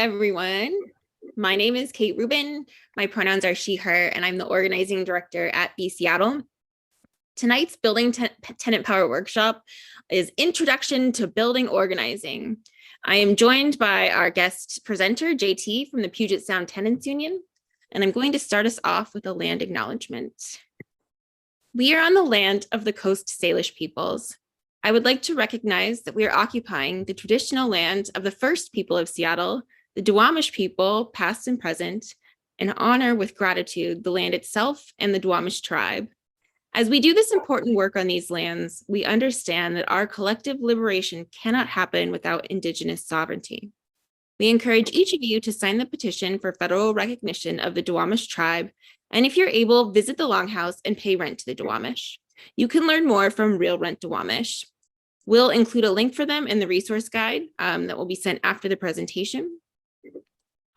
everyone. My name is Kate Rubin. My pronouns are she, her, and I'm the organizing director at B Seattle. Tonight's Building Tenant Power Workshop is Introduction to Building Organizing. I am joined by our guest presenter, JT, from the Puget Sound Tenants Union, and I'm going to start us off with a land acknowledgement. We are on the land of the Coast Salish peoples. I would like to recognize that we are occupying the traditional land of the first people of Seattle, the Duwamish people, past and present, and honor with gratitude the land itself and the Duwamish tribe. As we do this important work on these lands, we understand that our collective liberation cannot happen without Indigenous sovereignty. We encourage each of you to sign the petition for federal recognition of the Duwamish tribe, and if you're able, visit the Longhouse and pay rent to the Duwamish. You can learn more from Real Rent Duwamish. We'll include a link for them in the resource guide that will be sent after the presentation.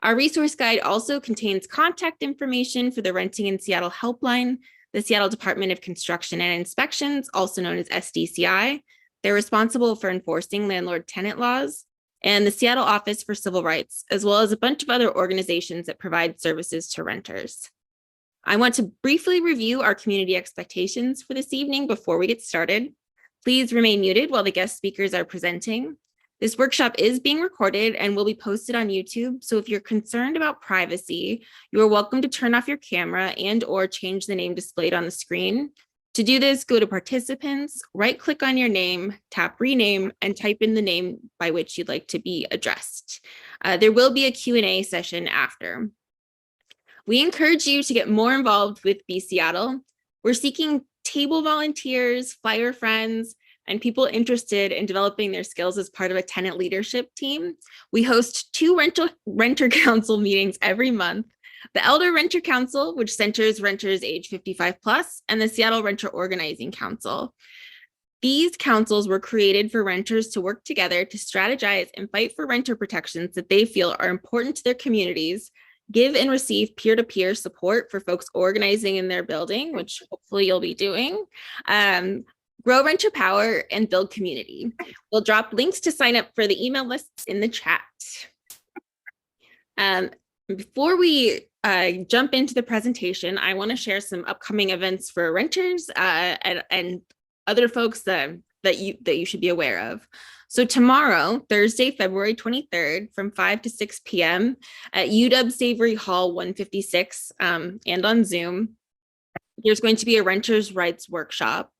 Our resource guide also contains contact information for the Renting in Seattle helpline, the Seattle Department of Construction and Inspections, also known as SDCI. They're responsible for enforcing landlord-tenant laws, and the Seattle Office for Civil Rights, as well as a bunch of other organizations that provide services to renters. I want to briefly review our community expectations for this evening before we get started. Please remain muted while the guest speakers are presenting. This workshop is being recorded and will be posted on YouTube, so if you're concerned about privacy, you are welcome to turn off your camera and/or change the name displayed on the screen. To do this, go to Participants, right-click on your name, tap Rename, and type in the name by which you'd like to be addressed. There will be a Q&A session after. We encourage you to get more involved with B Seattle. We're seeking table volunteers, flyer friends, and people interested in developing their skills as part of a tenant leadership team. We host 2 renter council meetings every month: the Elder Renter Council, which centers renters age 55 plus, and the Seattle Renter Organizing Council. These councils were created for renters to work together to strategize and fight for renter protections that they feel are important to their communities, give and receive peer-to-peer support for folks organizing in their building, which hopefully you'll be doing, grow renter power, and build community. We'll drop links to sign up for the email lists in the chat. Before we jump into the presentation, I want to share some upcoming events for renters and other folks that you should be aware of. So tomorrow, Thursday, February 23rd, from 5 to 6 p.m. at UW Savory Hall 156 and on Zoom, there's going to be a renters' rights workshop.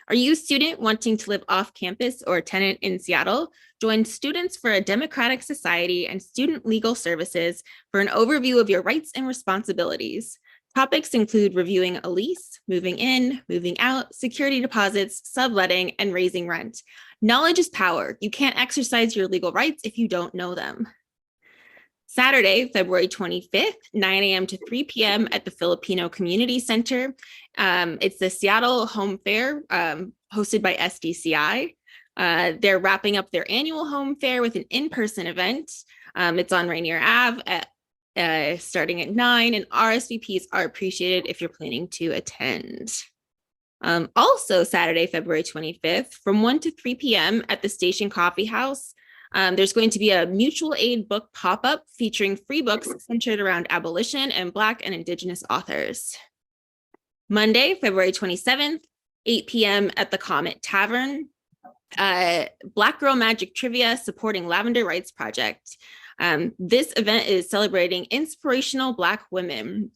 Are you a student wanting to live off campus or a tenant in Seattle? Join Students for a Democratic Society and Student Legal Services for an overview of your rights and responsibilities. Topics include reviewing a lease, moving in, moving out, security deposits, subletting, and raising rent. Knowledge is power. You can't exercise your legal rights if you don't know them. Saturday, February 25th, 9 a.m. to 3 p.m. at the Filipino Community Center. It's the Seattle Home Fair hosted by SDCI. They're wrapping up their annual home fair with an in-person event. It's on Rainier Ave starting at 9, and RSVPs are appreciated if you're planning to attend. Also Saturday, February 25th, from 1 to 3 p.m. at the Station Coffee House, there's going to be a mutual aid book pop-up featuring free books centered around abolition and Black and Indigenous authors. Monday, February 27th, 8 p.m. at the Comet Tavern, Black Girl Magic Trivia supporting Lavender Rights Project. This event is celebrating inspirational Black women.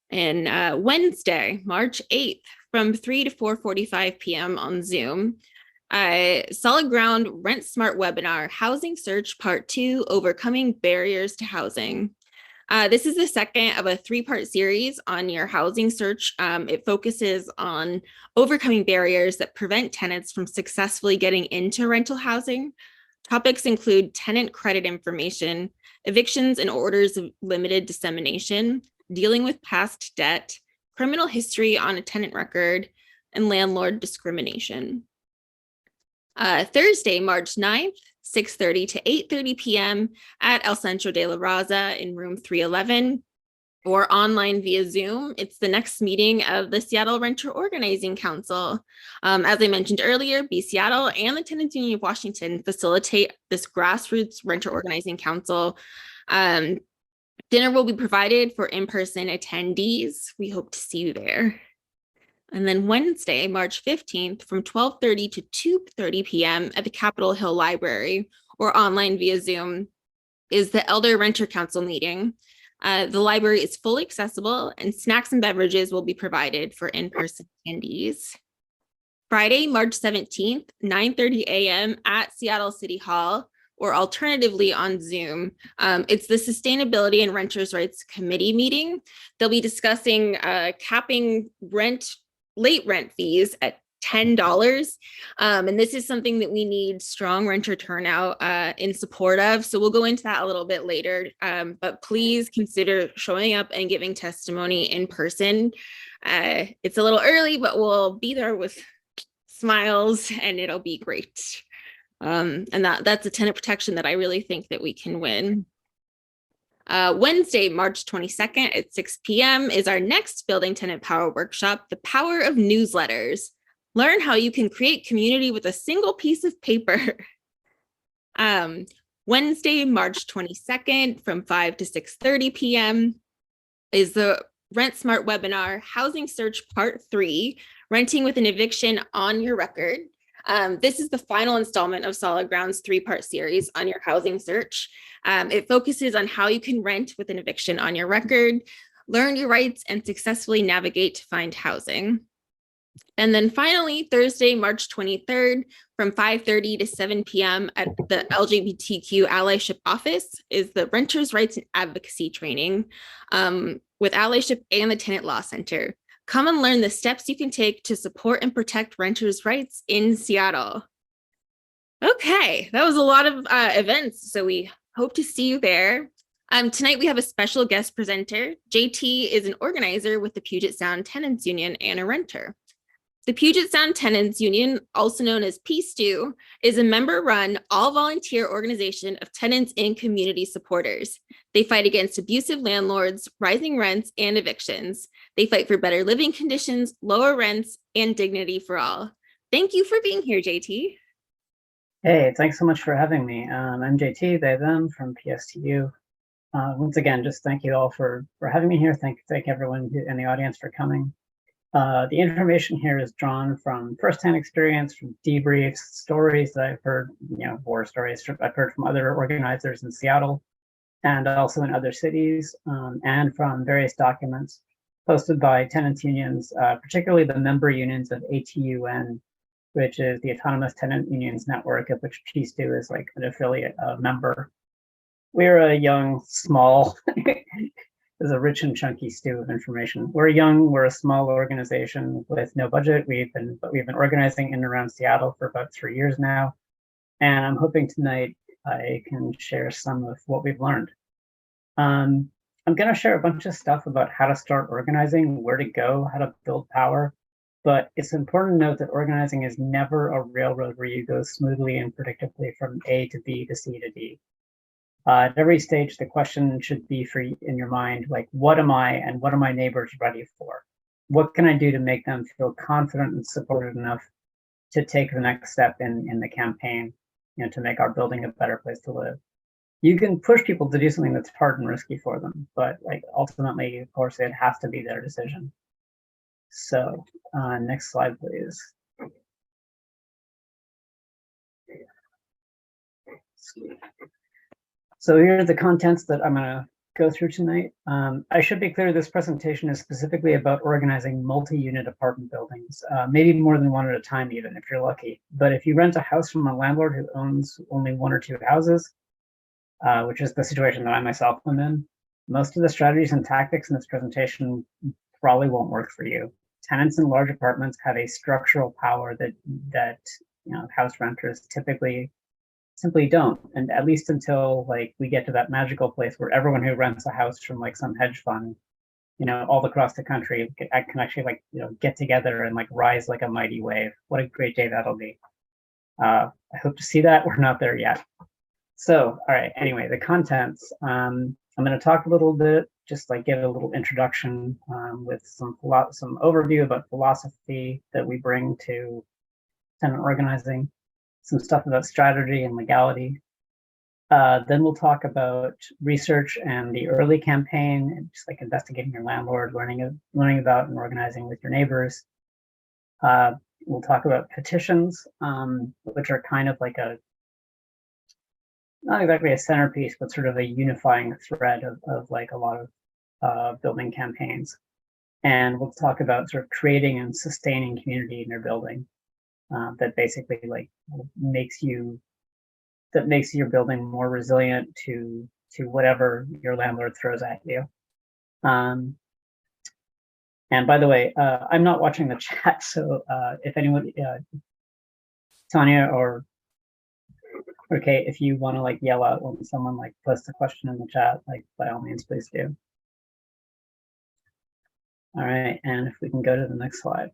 And Wednesday, March 8th, from 3 to 4:45 p.m. on Zoom, Solid Ground Rent Smart webinar, Housing Search Part 2, Overcoming Barriers to Housing. This is the second of a 3-part series on your housing search. It focuses on overcoming barriers that prevent tenants from successfully getting into rental housing. Topics include tenant credit information, evictions and orders of limited dissemination, dealing with past debt, criminal history on a tenant record, and landlord discrimination. Thursday, March 9th, 6:30 to 8:30 p.m. at El Centro de la Raza in room 311. or online via Zoom. It's the next meeting of the Seattle Renter Organizing Council. As I mentioned earlier, Seattle and the Tenants Union of Washington facilitate this grassroots renter organizing council. Dinner will be provided for in-person attendees. We hope to see you there. And then Wednesday, March 15th, from 12:30 to 2:30 p.m. at the Capitol Hill Library or online via Zoom is the Elder Renter Council meeting. The library is fully accessible and snacks and beverages will be provided for in-person attendees. Friday, March 17th, 9:30 a.m. at Seattle City Hall, or alternatively on Zoom. It's the Sustainability and Renters' Rights Committee meeting. They'll be discussing capping late rent fees at $10. And this is something that we need strong renter turnout in support of. So we'll go into that a little bit later, but please consider showing up and giving testimony in person. It's a little early, but we'll be there with smiles and it'll be great. And that's a tenant protection that I really think that we can win. Wednesday, March 22nd at 6 p.m. is our next Building Tenant Power workshop, The Power of Newsletters. Learn how you can create community with a single piece of paper. Wednesday, March 22nd from 5 to 6:30 p.m. is the Rent Smart webinar, Housing Search Part 3, Renting with an Eviction on Your Record. This is the final installment of Solid Ground's 3-part series on your housing search. It focuses on how you can rent with an eviction on your record, learn your rights, and successfully navigate to find housing. And then finally, Thursday, March 23rd, from 5:30 to 7 p.m. at the LGBTQ Allyship Office is the Renters' Rights and Advocacy Training with Allyship and the Tenant Law Center. Come and learn the steps you can take to support and protect renters' rights in Seattle. Okay, that was a lot of events, so we hope to see you there. Tonight we have a special guest presenter. JT is an organizer with the Puget Sound Tenants Union and a renter. The Puget Sound Tenants Union, also known as PSTU, is a member-run, all-volunteer organization of tenants and community supporters. They fight against abusive landlords, rising rents, and evictions. They fight for better living conditions, lower rents, and dignity for all. Thank you for being here, JT. Hey, thanks so much for having me. I'm JT, they, them, from PSTU. Once again, just thank you all for having me here. Thank everyone in the audience for coming. The information here is drawn from firsthand experience, from debriefs, stories that I've heard, war stories I've heard from other organizers in Seattle and also in other cities, and from various documents posted by tenants unions, particularly the member unions of ATUN, which is the Autonomous Tenant Unions Network, of which PSTU is like an affiliate member. We're a young, small, there's a rich and chunky stew of information. We're a small organization with no budget. We've been organizing in and around Seattle for about 3 years now. And I'm hoping tonight I can share some of what we've learned. I'm gonna share a bunch of stuff about how to start organizing, where to go, how to build power. But it's important to note that organizing is never a railroad where you go smoothly and predictably from A to B to C to D. At every stage, the question should be in your mind, like, what am I and what are my neighbors ready for? What can I do to make them feel confident and supported enough to take the next step in the campaign, to make our building a better place to live? You can push people to do something that's hard and risky for them, but ultimately, of course, it has to be their decision. So next slide, please. So here are the contents that I'm going to go through tonight. I should be clear, this presentation is specifically about organizing multi-unit apartment buildings, maybe more than one at a time even, if you're lucky. But if you rent a house from a landlord who owns only 1 or 2 houses, which is the situation that I myself am in, most of the strategies and tactics in this presentation probably won't work for you. Tenants in large apartments have a structural power that house renters typically simply don't, and at least until we get to that magical place where everyone who rents a house from some hedge fund, all across the country can actually get together and rise like a mighty wave. What a great day that'll be. I hope to see that. We're not there yet. So, all right, anyway, the contents. I'm going to talk a little bit, just like give a little introduction with some overview about philosophy that we bring to tenant organizing, some stuff about strategy and legality. Then we'll talk about research and the early campaign, and just like investigating your landlord, learning about and organizing with your neighbors. We'll talk about petitions, which are kind of like not exactly a centerpiece, but sort of a unifying thread of like a lot of building campaigns. And we'll talk about sort of creating and sustaining community in your building that basically like makes your building more resilient to whatever your landlord throws at you. And by the way, I'm not watching the chat, so if anyone, Tanya or Kate, if you want to like yell out when someone like posts a question in the chat, like by all means, please do. All right, and if we can go to the next slide.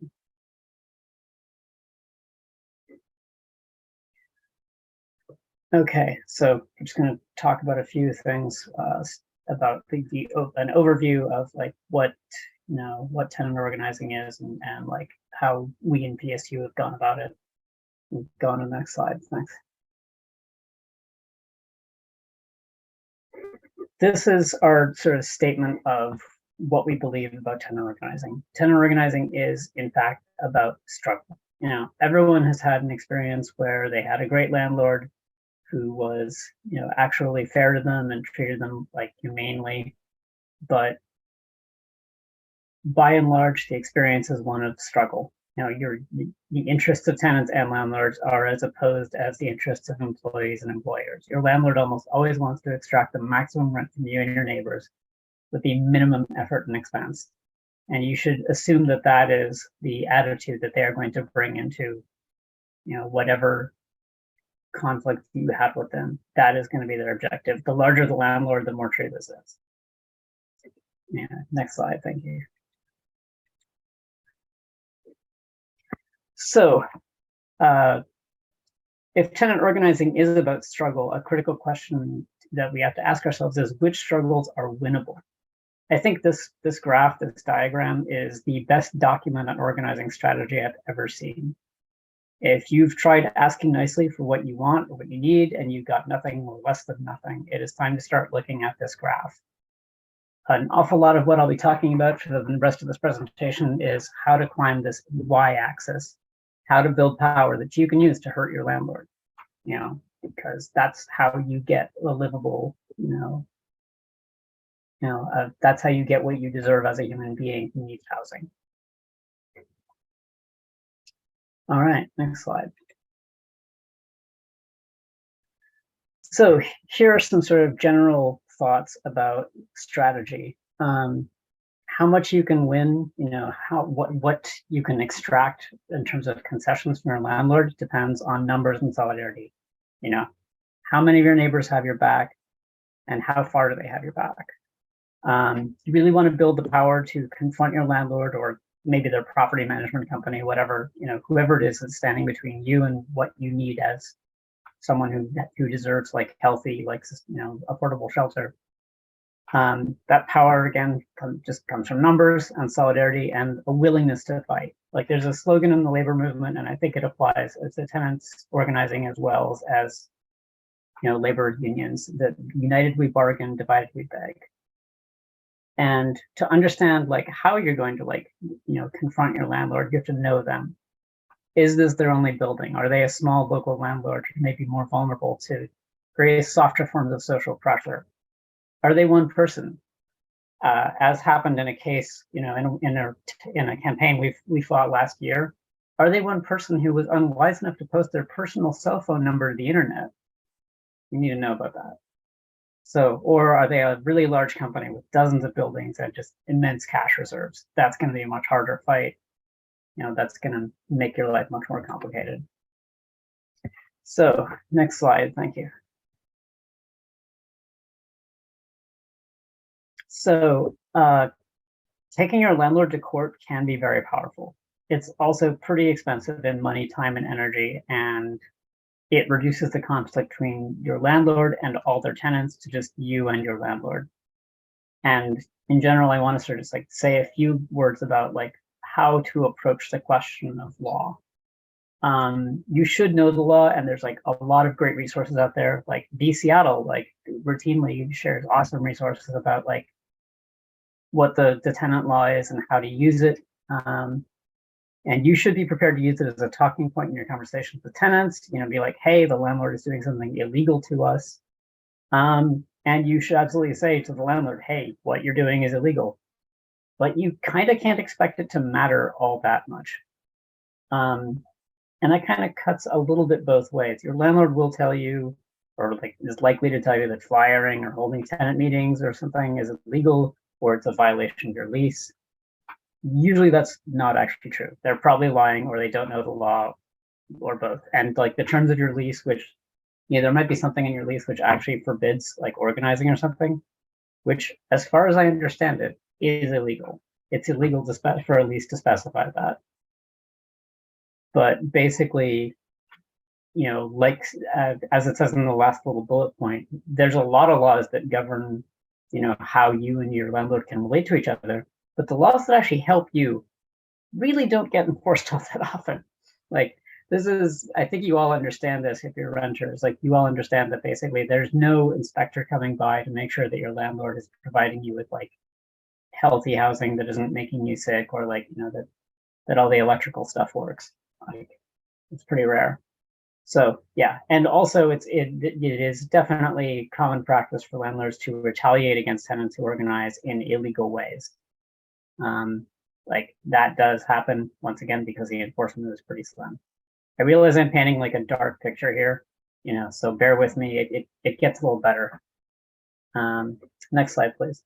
Okay, so I'm just going to talk about a few things about an overview of like what tenant organizing is and like how we in PSU have gone about it. Go on to the next slide, thanks. This is our sort of statement of what we believe about tenant organizing. Tenant organizing is, in fact, about struggle. Everyone has had an experience where they had a great landlord who was, actually fair to them and treated them like humanely, but by and large, the experience is one of struggle. The interests of tenants and landlords are as opposed as the interests of employees and employers. Your landlord almost always wants to extract the maximum rent from you and your neighbors with the minimum effort and expense. And you should assume that that is the attitude that they are going to bring into, whatever conflict you have with them. That is going to be their objective. The larger the landlord, the more true this is. Yeah, next slide, thank you. So, if tenant organizing is about struggle, a critical question that we have to ask ourselves is which struggles are winnable? I think this graph, this diagram, is the best document on organizing strategy I've ever seen. If you've tried asking nicely for what you want or what you need and you got nothing or less than nothing, it is time to start looking at this graph. An awful lot of what I'll be talking about for the rest of this presentation is how to climb this y-axis, how to build power that you can use to hurt your landlord, because that's how you get a livable, that's how you get what you deserve as a human being who needs housing. All right, next slide. So here are some sort of general thoughts about strategy. How much you can win, what you can extract in terms of concessions from your landlord depends on numbers and solidarity. How many of your neighbors have your back and how far do they have your back? You really want to build the power to confront your landlord or maybe their property management company, whatever, whoever it is that's standing between you and what you need as someone who deserves like healthy, like, affordable shelter. That power again just comes from numbers and solidarity and a willingness to fight. Like there's a slogan in the labor movement, and I think it applies to tenants organizing as well as labor unions, that united we bargain, divided we beg. And to understand like how you're going to confront your landlord, you have to know them. Is this their only building? Are they a small local landlord who may be more vulnerable to various softer forms of social pressure? Are they one person? As happened in a case, in a campaign we fought last year, are they one person who was unwise enough to post their personal cell phone number to the internet? You need to know about that. So, or are they a really large company with dozens of buildings and just immense cash reserves? That's going to be a much harder fight. That's going to make your life much more complicated. So, next slide, thank you. So, taking your landlord to court can be very powerful. It's also pretty expensive in money, time, and energy, and it reduces the conflict between your landlord and all their tenants to just you and your landlord. And in general, I want to sort of just like say a few words about like how to approach the question of law. You should know the law, and there's like a lot of great resources out there. Like Seattle, like routinely shares awesome resources about like what the tenant law is and how to use it. And you should be prepared to use it as a talking point in your conversations with tenants. You know, be like, hey, the landlord is doing something illegal to us. And you should absolutely say to the landlord, hey, what you're doing is illegal. But you kind of can't expect it to matter all that much. And that kind of cuts a little bit both ways. Your landlord will tell you, or like is likely to tell you, that flyering or holding tenant meetings or something is illegal, or it's a violation of your lease. Usually that's not actually true. They're probably lying, or they don't know the law, or both. And like the terms of your lease, which, you know, there might be something in your lease which actually forbids like organizing or something, which, as far as I understand it, is illegal. It's illegal for a lease to specify that. But basically, you know, like as it says in the last little bullet point, there's a lot of laws that govern, you know, how you and your landlord can relate to each other. But the laws that actually help you really don't get enforced all that often. Like, this is, I think you all understand this if you're renters. Like, you all understand that basically there's no inspector coming by to make sure that your landlord is providing you with like healthy housing that isn't making you sick, or like, you know, that all the electrical stuff works. Like, it's pretty rare. So yeah, and also it is definitely common practice for landlords to retaliate against tenants who organize in illegal ways. Like that does happen, once again, because the enforcement is pretty slim. I realize I'm painting like a dark picture here, you know, so bear with me. It gets a little better. Next slide, please.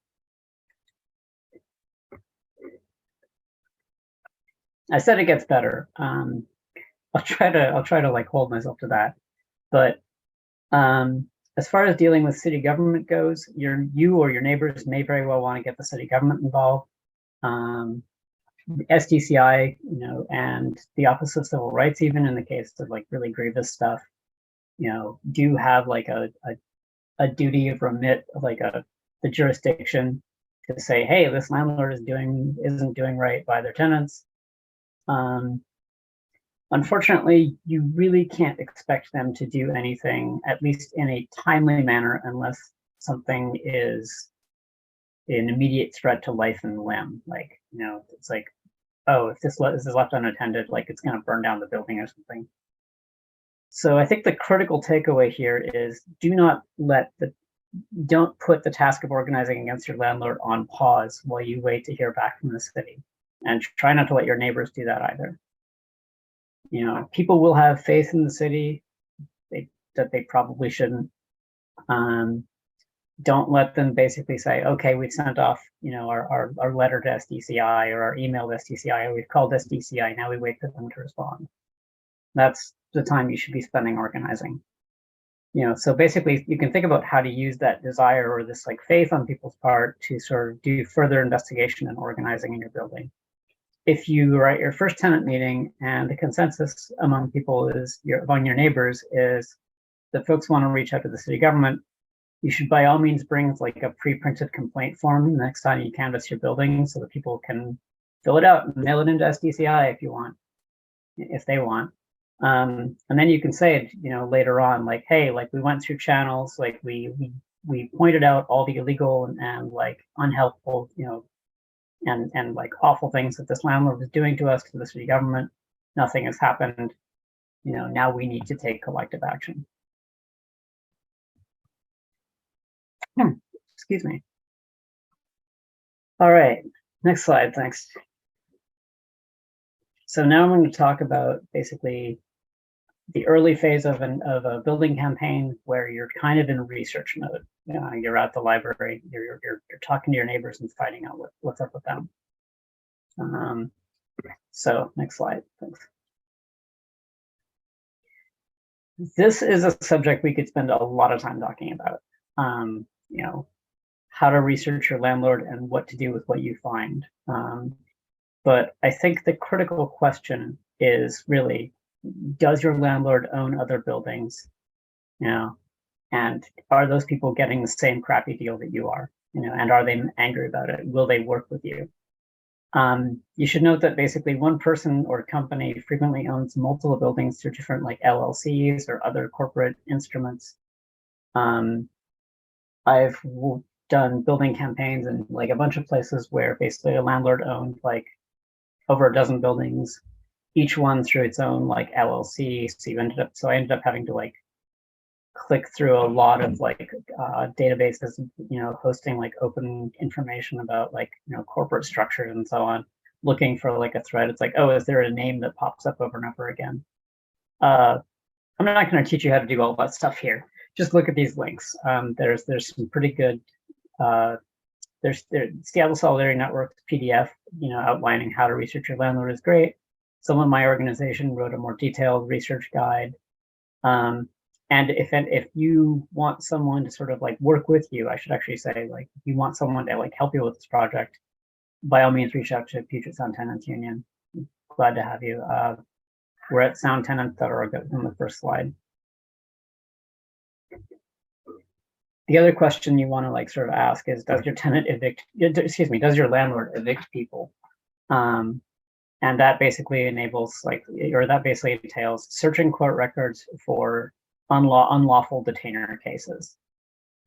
I said it gets better. I'll try to like hold myself to that. But as far as dealing with city government goes, you or your neighbors may very well want to get the city government involved. SDCI, you know, and the Office of Civil Rights, even in the case of like really grievous stuff, you know, do have like a duty of remit of like the jurisdiction to say, hey, this landlord isn't doing right by their tenants. Unfortunately, you really can't expect them to do anything, at least in a timely manner, unless something is an immediate threat to life and limb. Like, you know, it's like, oh, if this is left unattended, like it's going to burn down the building or something. So I think the critical takeaway here is don't put the task of organizing against your landlord on pause while you wait to hear back from the city, and try not to let your neighbors do that either. You know, people will have faith in the city that they probably shouldn't. Don't let them basically say, okay, we've sent off, you know, our letter to SDCI or our email to SDCI, or we've called SDCI, now we wait for them to respond. That's the time you should be spending organizing. You know, so basically you can think about how to use that desire or this like faith on people's part to sort of do further investigation and organizing in your building. If you are at your first tenant meeting and the consensus among people among your neighbors is that folks want to reach out to the city government, you should by all means bring like a pre-printed complaint form next time you canvass your building so that people can fill it out and mail it into SDCI if they want. And then you can say, you know, later on, like, hey, like we went through channels, like we pointed out all the illegal and like unhelpful, you know, and like awful things that this landlord was doing to us, to the city government. Nothing has happened. You know, now we need to take collective action. Excuse me. All right, next slide, thanks. So now I'm going to talk about basically the early phase of a building campaign where you're kind of in research mode. You're at the library, you're talking to your neighbors and finding out what's up with them. So next slide, thanks. This is a subject we could spend a lot of time talking about. You know, how to research your landlord and what to do with what you find. But I think the critical question is really, does your landlord own other buildings? You know, and are those people getting the same crappy deal that you are? and are they angry about it? Will they work with you? You should note that basically one person or company frequently owns multiple buildings through different like LLCs or other corporate instruments. I've done building campaigns in like a bunch of places where basically a landlord owned like over a dozen buildings, each one through its own like LLC. So I ended up having to like click through a lot of like databases, hosting like open information about like, corporate structures and so on, looking for like a thread. It's like, oh, is there a name that pops up over and over again? I'm not going to teach you how to do all that stuff here. Just look at these links. There's some pretty good, there's Seattle Solidarity Network PDF, outlining how to research your landlord is great. Someone in my organization wrote a more detailed research guide. And if you want someone to sort of like work with you, I should actually say, like, if you want someone to like help you with this project, by all means, reach out to Puget Sound Tenants Union. Glad to have you. We're at soundtenant.org on the first slide. The other question you want to like sort of ask is, does your landlord evict people? And that basically entails searching court records for unlawful detainer cases.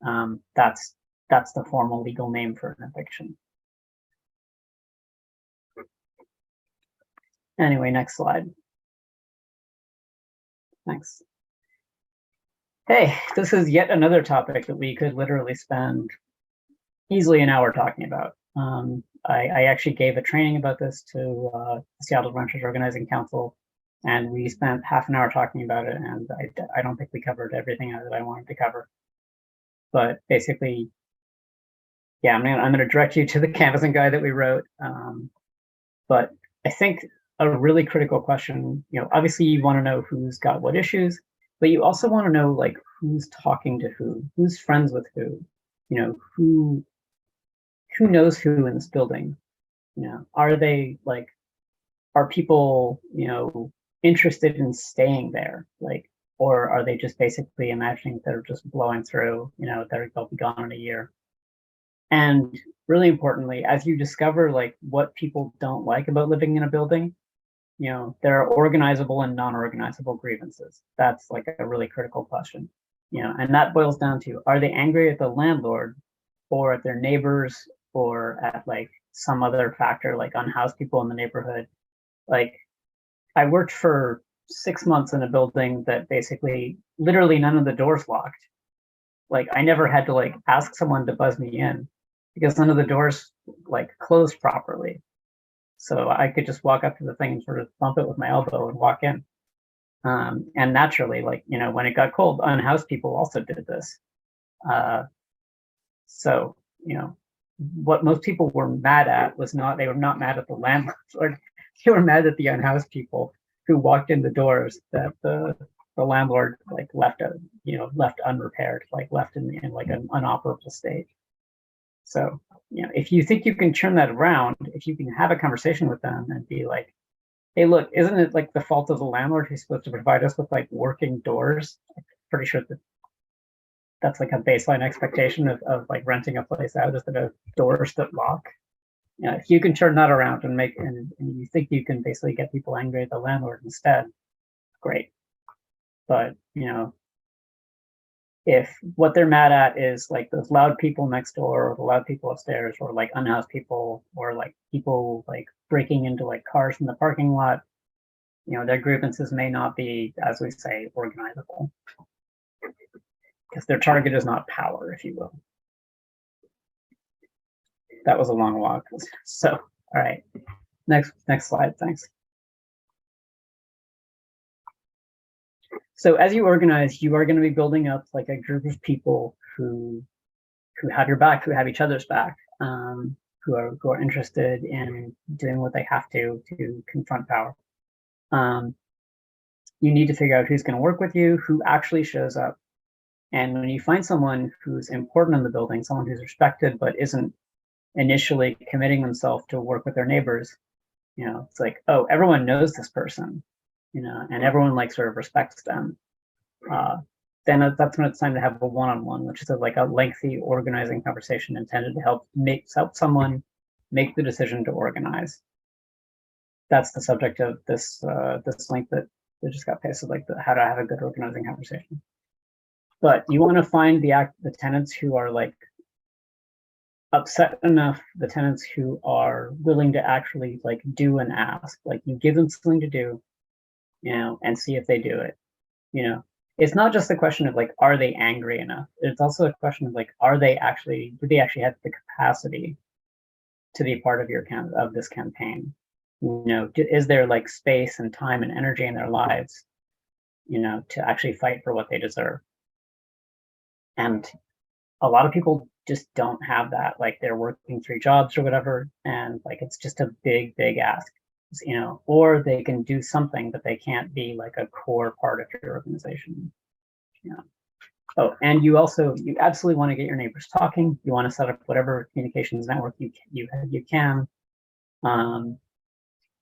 That's the formal legal name for an eviction. Anyway, next slide. Thanks. Hey, this is yet another topic that we could literally spend easily an hour talking about. I actually gave a training about this to the Seattle Renters Organizing Council, and we spent half an hour talking about it, and I don't think we covered everything that I wanted to cover. But basically, yeah, I'm gonna direct you to the canvassing guide that we wrote. But I think a really critical question, obviously you want to know who's got what issues, but you also want to know like who's talking to who's friends with who knows who in this building. Are they like, are people interested in staying there, like, or are they just basically imagining they're just blowing through, they'll be gone in a year? And really importantly, as you discover like what people don't like about living in a building, there are organizable and non-organizable grievances. That's like a really critical question. And that boils down to, are they angry at the landlord or at their neighbors or at like some other factor, like unhoused people in the neighborhood? Like, I worked for 6 months in a building that basically literally none of the doors locked. Like, I never had to like ask someone to buzz me in because none of the doors like closed properly. So I could just walk up to the thing and sort of bump it with my elbow and walk in. And naturally, like, when it got cold, unhoused people also did this. So, what most people were mad at was they were not mad at the landlord. They were mad at the unhoused people who walked in the doors that the landlord like left unrepaired, like left in like an unoperable state. So, if you think you can turn that around, if you can have a conversation with them and be like, hey, look, isn't it like the fault of the landlord who's supposed to provide us with like working doors? I'm pretty sure that's like a baseline expectation of like renting a place out, is that have doors that lock. If you can turn that around and you think you can basically get people angry at the landlord instead, great. But if what they're mad at is like those loud people next door or the loud people upstairs or like unhoused people or like people like breaking into like cars in the parking lot, their grievances may not be, as we say, organizable, because their target is not power, if you will. That was a long walk. So, all right, next slide, thanks. So as you organize, you are going to be building up like a group of people who have your back, who have each other's back, who are interested in doing what they have to confront power. You need to figure out who's going to work with you, who actually shows up. And when you find someone who's important in the building, someone who's respected but isn't initially committing themselves to work with their neighbors, it's like, oh, everyone knows this person, and everyone like sort of respects them. then that's when it's time to have a one-on-one, which is like a lengthy organizing conversation intended to help someone make the decision to organize. That's the subject of this link that just got pasted, like how to have a good organizing conversation. But you want to find the tenants who are like upset enough, the tenants who are willing to actually like do and ask. Like you give them something to do, and see if they do it. It's not just a question of like, are they angry enough? It's also a question of like, do they actually have the capacity to be part of this campaign? Is there like space and time and energy in their lives, to actually fight for what they deserve? And a lot of people just don't have that. Like they're working 3 jobs or whatever, and like it's just a big, big ask. Or they can do something, but they can't be like a core part of your organization. Oh, and you absolutely want to get your neighbors talking. You want to set up whatever communications network you can.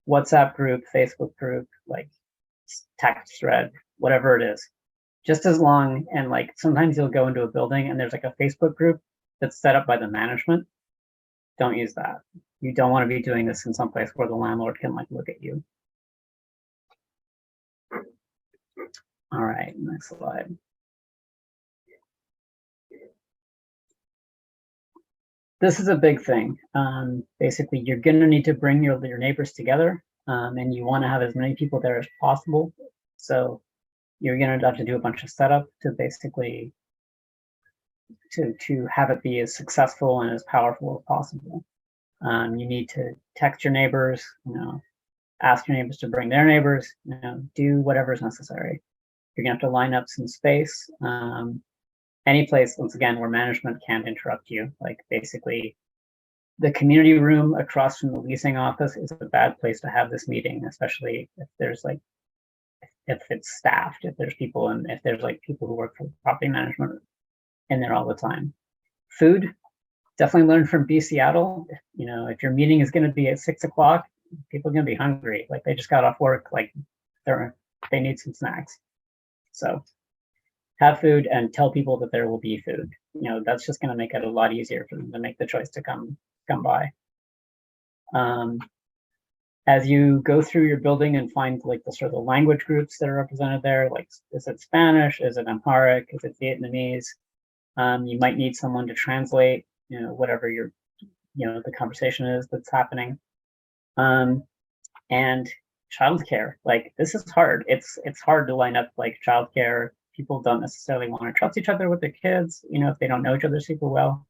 WhatsApp group, Facebook group, like text thread, whatever it is. Just as long, and like sometimes you'll go into a building and there's like a Facebook group that's set up by the management. Don't use that. You don't want to be doing this in some place where the landlord can like look at you. All right, next slide. This is a big thing. Basically, you're going to need to bring your neighbors together, and you want to have as many people there as possible. So you're going to have to do a bunch of setup to basically to have it be as successful and as powerful as possible. You need to text your neighbors, ask your neighbors to bring their neighbors, do whatever is necessary. You're going to have to line up some space. Any place, once again, where management can't interrupt you. Like basically, the community room across from the leasing office is a bad place to have this meeting, especially if there's like, if it's staffed, if there's people, and if there's like people who work for property management in there all the time. Food, definitely learn from Seattle. If your meeting is going to be at 6 o'clock, people are going to be hungry. Like they just got off work, like they need some snacks. So have food and tell people that there will be food. That's just going to make it a lot easier for them to make the choice to come by. As you go through your building and find like the sort of language groups that are represented there, like is it Spanish, is it Amharic, is it Vietnamese? You might need someone to translate, whatever the conversation is that's happening. And childcare, like this is hard. It's hard to line up like childcare. People don't necessarily want to trust each other with their kids, if they don't know each other super well.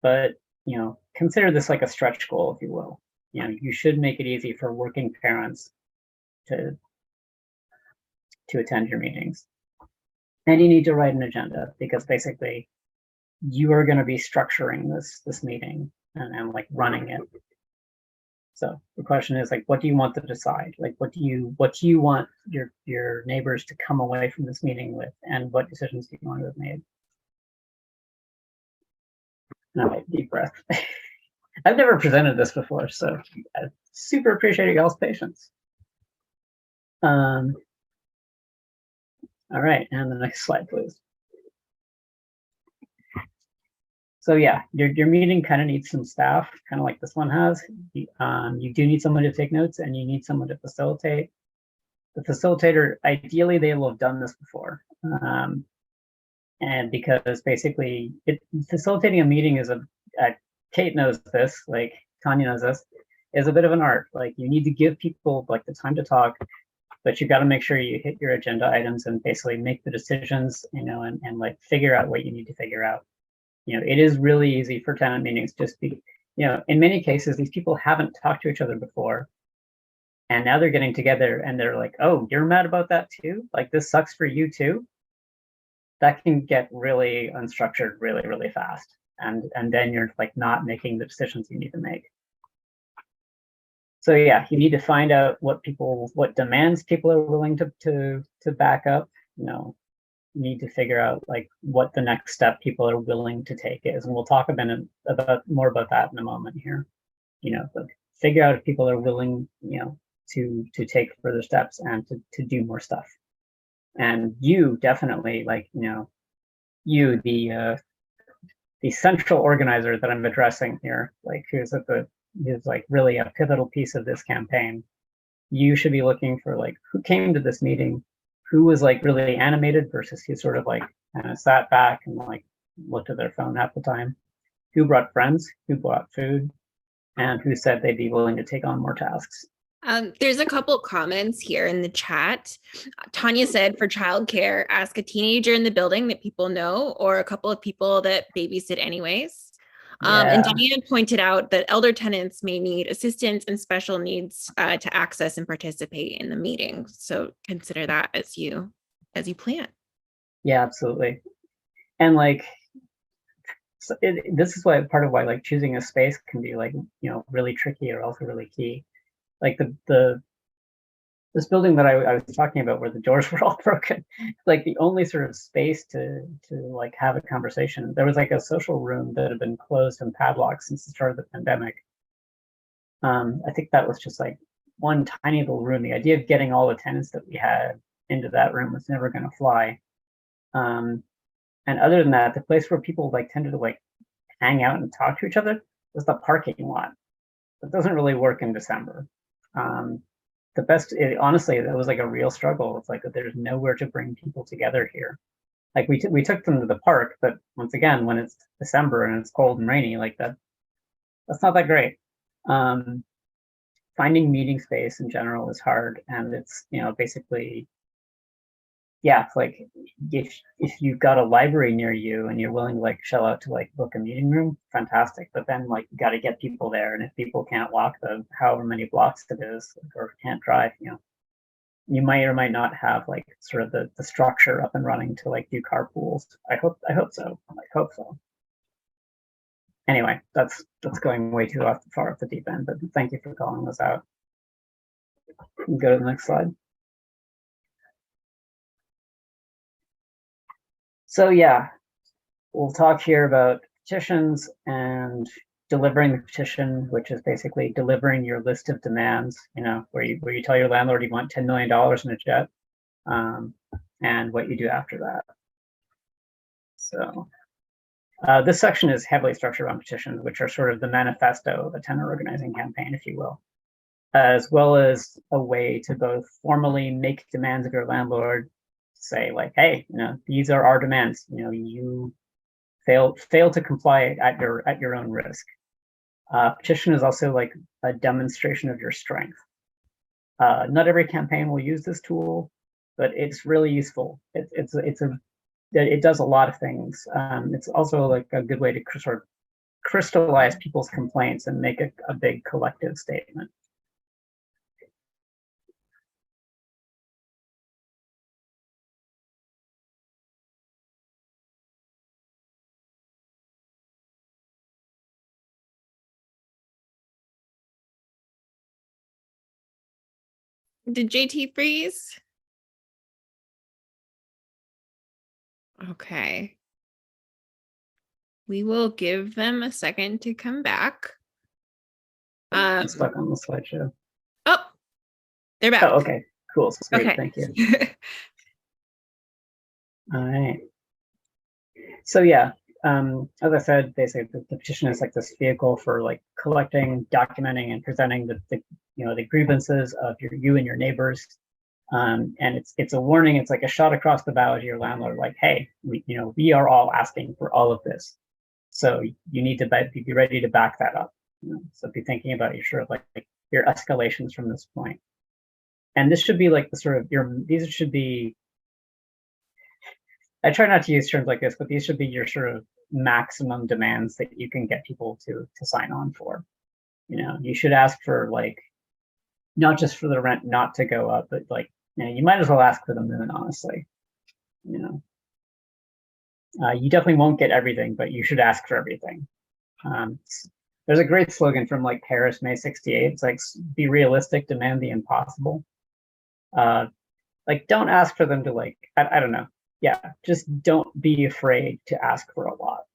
But, consider this like a stretch goal, if you will. You should make it easy for working parents to attend your meetings. And you need to write an agenda because basically you are going to be structuring this meeting and like running it. So the question is like, what do you want to decide? Like, what do you want your neighbors to come away from this meeting with, and what decisions do you want to have made? All right, deep breath. I've never presented this before, so I super appreciate y'all's patience. All right, and the next slide, please. So yeah, your meeting kind of needs some staff, kind of like this one has. You do need someone to take notes, and you need someone to facilitate. The facilitator, ideally, they will have done this before. And because basically, facilitating a meeting is Kate knows this, like Tanya knows this, is a bit of an art. Like you need to give people like the time to talk, but you've got to make sure you hit your agenda items and basically make the decisions, and like figure out what you need to figure out. It is really easy for tenant meetings just be, in many cases, these people haven't talked to each other before. And now they're getting together and they're like, oh, you're mad about that too? Like this sucks for you too? That can get really unstructured really, really fast. And then you're like not making the decisions you need to make. So yeah, you need to find out what demands people are willing to back up. Need to figure out like what the next step people are willing to take is, and we'll talk more about that in a moment here. But figure out if people are willing, to take further steps and to do more stuff. And you definitely, like, you, the central organizer that I'm addressing here, like who's like really a pivotal piece of this campaign. You should be looking for like who came to this meeting, who was like really animated versus who sort of like kind of sat back and like looked at their phone half the time, who brought friends, who brought food, and who said they'd be willing to take on more tasks. There's a couple comments here in the chat. Tanya said for childcare, ask a teenager in the building that people know or a couple of people that babysit anyways. And Yeah. Diane pointed out that elder tenants may need assistance and special needs to access and participate in the meeting. So consider that as you plan. Yeah, absolutely. And like, so this is why part of why like choosing a space can be like, really tricky or also really key. Like this building that I was talking about where the doors were all broken, like the only sort of space to like have a conversation. There was like a social room that had been closed and padlocked since the start of the pandemic. I think that was just like one tiny little room. The idea of getting all the tenants that we had into that room was never going to fly. And other than that, the place where people like tended to like hang out and talk to each other was the parking lot. It doesn't really work in December. The best, honestly, that was like a real struggle. It's like that there's nowhere to bring people together here. Like we took them to the park, but once again, when it's December and it's cold and rainy, like that's not that great. Finding meeting space in general is hard, and it's basically, yeah, it's like if you've got a library near you and you're willing to like shell out to like book a meeting room, fantastic. But then like you got to get people there, and if people can't walk the however many blocks it is, or can't drive, you might or might not have like sort of the structure up and running to like do carpools. I hope so. I hope so. Anyway, that's going way too far off the deep end, but thank you for calling this out. Go to the next slide. So yeah, we'll talk here about petitions and delivering the petition, which is basically delivering your list of demands, where you tell your landlord you want $10 million in a jet, and what you do after that. So this section is heavily structured on petitions, which are sort of the manifesto of a tenant organizing campaign, if you will, as well as a way to both formally make demands of your landlord, say like, hey, these are our demands. You fail to comply at your own risk. Petition is also like a demonstration of your strength. Not every campaign will use this tool, but it's really useful. It does a lot of things. It's also like a good way to sort of crystallize people's complaints and make a big collective statement. Did JT freeze? Okay. We will give them a second to come back. I'm stuck on the slideshow. Oh, they're back. Oh, okay, cool. Sweet. Okay. Thank you. All right. So yeah, as I said, basically the petition is like this vehicle for like collecting, documenting, and presenting the grievances of you and your neighbors. And it's a warning. It's like a shot across the bow to your landlord, like, hey, we are all asking for all of this, so you need to be ready to back that up. So be thinking about your sort of like your escalations from this point. And this should be like the sort of these should be. I try not to use terms like this, but these should be your sort of maximum demands that you can get people to sign on for. You should ask for like, not just for the rent not to go up, but like, you might as well ask for the moon, honestly. You definitely won't get everything, but you should ask for everything. There's a great slogan from like Paris, May 68. It's like, be realistic, demand the impossible. Like, don't ask for them to like, I don't know. Yeah, just don't be afraid to ask for a lot.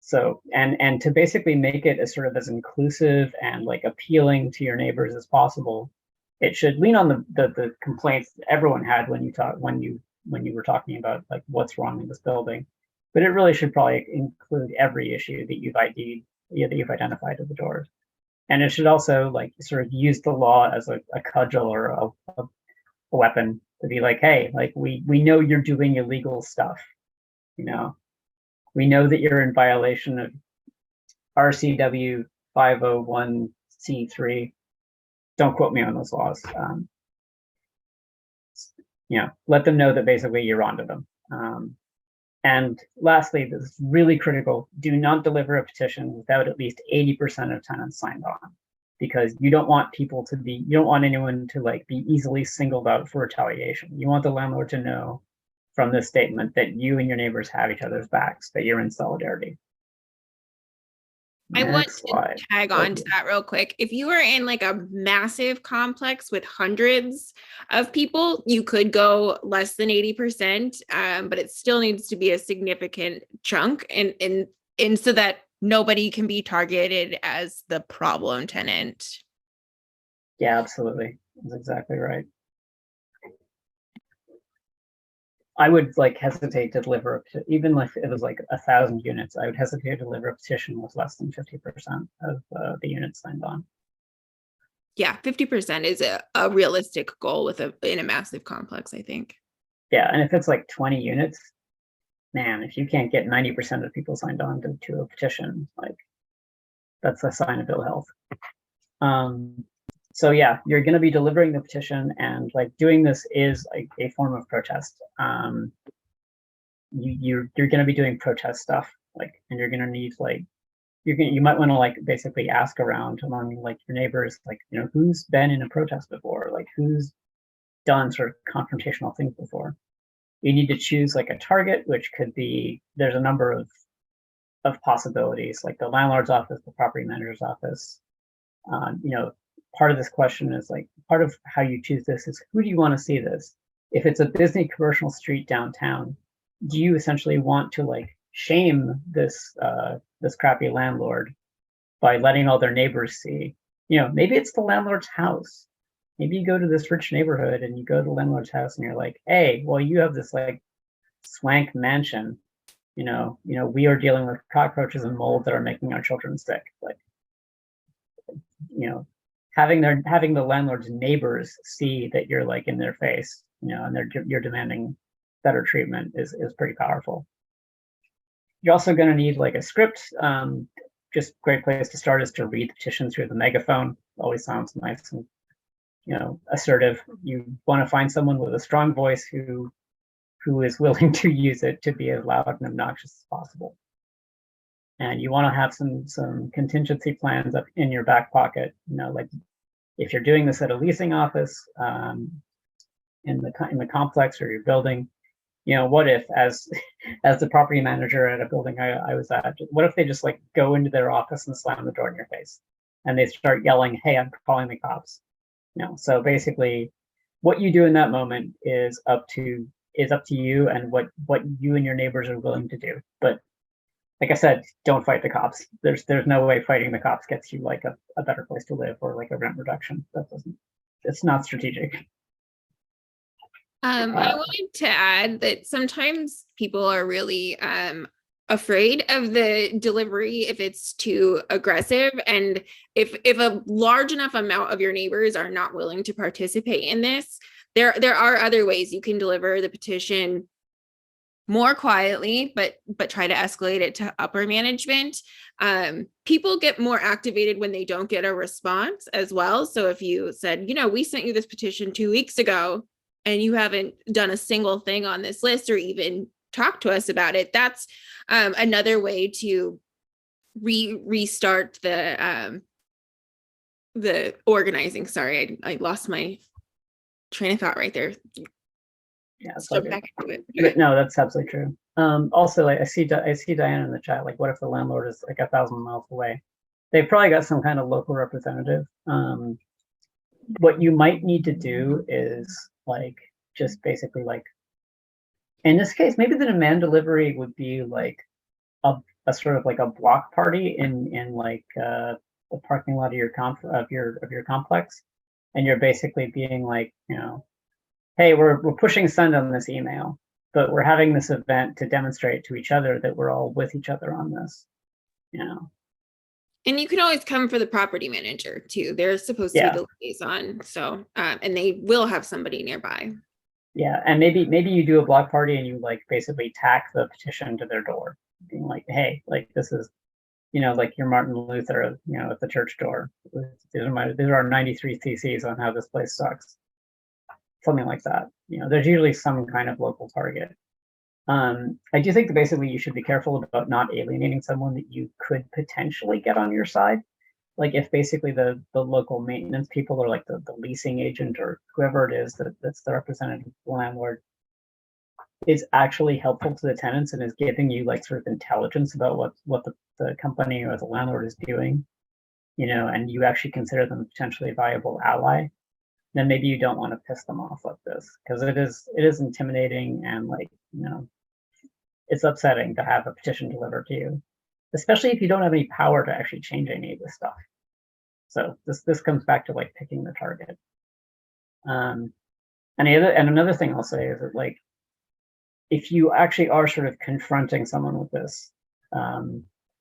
So, and to basically make it as sort of as inclusive and like appealing to your neighbors as possible, it should lean on the complaints that everyone had when you were talking about like what's wrong in this building, but it really should probably include every issue that you've identified at the doors. And it should also like sort of use the law as a cudgel or a weapon to be like, hey, like we know you're doing illegal stuff, you know, we know that you're in violation of RCW 501c3. Don't quote me on those laws. Let them know that basically you're onto them. And lastly, this is really critical, do not deliver a petition without at least 80% of tenants signed on, because you don't want anyone to like be easily singled out for retaliation. You want the landlord to know from this statement that you and your neighbors have each other's backs, that you're in solidarity. I want to tag on to that real quick. If you are in like a massive complex with hundreds of people, you could go less than 80%, but it still needs to be a significant chunk and so that nobody can be targeted as the problem tenant. Yeah, absolutely. That's exactly right. I would like hesitate to deliver even if it was like 1,000 units. I would hesitate to deliver a petition with less than 50% of the units signed on. Yeah, 50% is a realistic goal in a massive complex, I think. Yeah, and if it's like 20 units, man, if you can't get 90% of people signed on to a petition, like that's a sign of ill health. So yeah, you're going to be delivering the petition, and like doing this is like a form of protest. You're going to be doing protest stuff, like, and you're going to need like you might want to like basically ask around among like your neighbors, like, you know, who's been in a protest before, like who's done sort of confrontational things before. You need to choose like a target, which could be, there's a number of possibilities, like the landlord's office, the property manager's office. Part of this question is like, part of how you choose this is, who do you want to see this? If it's a busy commercial street downtown, do you essentially want to like shame this crappy landlord by letting all their neighbors see? Maybe it's the landlord's house. Maybe you go to this rich neighborhood and you go to the landlord's house and you're like, hey, well, you have this like swank mansion. We are dealing with cockroaches and mold that are making our children sick. Like, having the landlord's neighbors see that you're like in their face, and you're demanding better treatment is pretty powerful. You're also going to need like a script. Just great place to start is to read the petition through the megaphone. Always sounds nice and assertive. You want to find someone with a strong voice who is willing to use it to be as loud and obnoxious as possible. And you want to have some contingency plans up in your back pocket. Like if you're doing this at a leasing office, in the complex or your building, what if as the property manager at a building I was at, what if they just like go into their office and slam the door in your face and they start yelling, hey, I'm calling the cops. So basically what you do in that moment is up to you and what you and your neighbors are willing to do. But like I said, don't fight the cops. There's no way fighting the cops gets you like a better place to live or like a rent reduction. It's not strategic. I wanted to add that sometimes people are really afraid of the delivery if it's too aggressive, and if a large enough amount of your neighbors are not willing to participate in this, there are other ways you can deliver the petition more quietly, but try to escalate it to upper management. People get more activated when they don't get a response as well. So if you said, we sent you this petition 2 weeks ago and you haven't done a single thing on this list or even talked to us about it, that's another way to restart the organizing. Sorry, I lost my train of thought right there. Yeah, back into it. But no, that's absolutely true. Also, like I see Diana in the chat. Like, what if the landlord is like 1,000 miles away? They've probably got some kind of local representative. What you might need to do is like just basically like, in this case, maybe the demand delivery would be like a sort of like a block party in like the parking lot of your complex. and you're basically being like, you know, hey, we're pushing send on this email, but we're having this event to demonstrate to each other that we're all with each other on this, you know. And you can always come for the property manager too. They're supposed to be Yeah, the liaison. So, and they will have somebody nearby. yeah, and maybe you do a block party and you like basically tack the petition to their door, being like, hey, like this is, you know, like your Martin Luther, you know, at the church door. These are our 93 theses on how this place sucks. Something like that. You know, there's usually some kind of local target. I do think that basically you should be careful about not alienating someone that you could potentially get on your side. Like if basically the local maintenance people or like the leasing agent or whoever it is that's the representative of the landlord is actually helpful to the tenants and is giving you like sort of intelligence about what the company or the landlord is doing, you know, and you actually consider them potentially a viable ally, then maybe you don't want to piss them off like this, because it is intimidating and like, you know, it's upsetting to have a petition delivered to you, especially if you don't have any power to actually change any of this stuff. So this comes back to like picking the target. And another thing I'll say is that like if you actually are sort of confronting someone with this,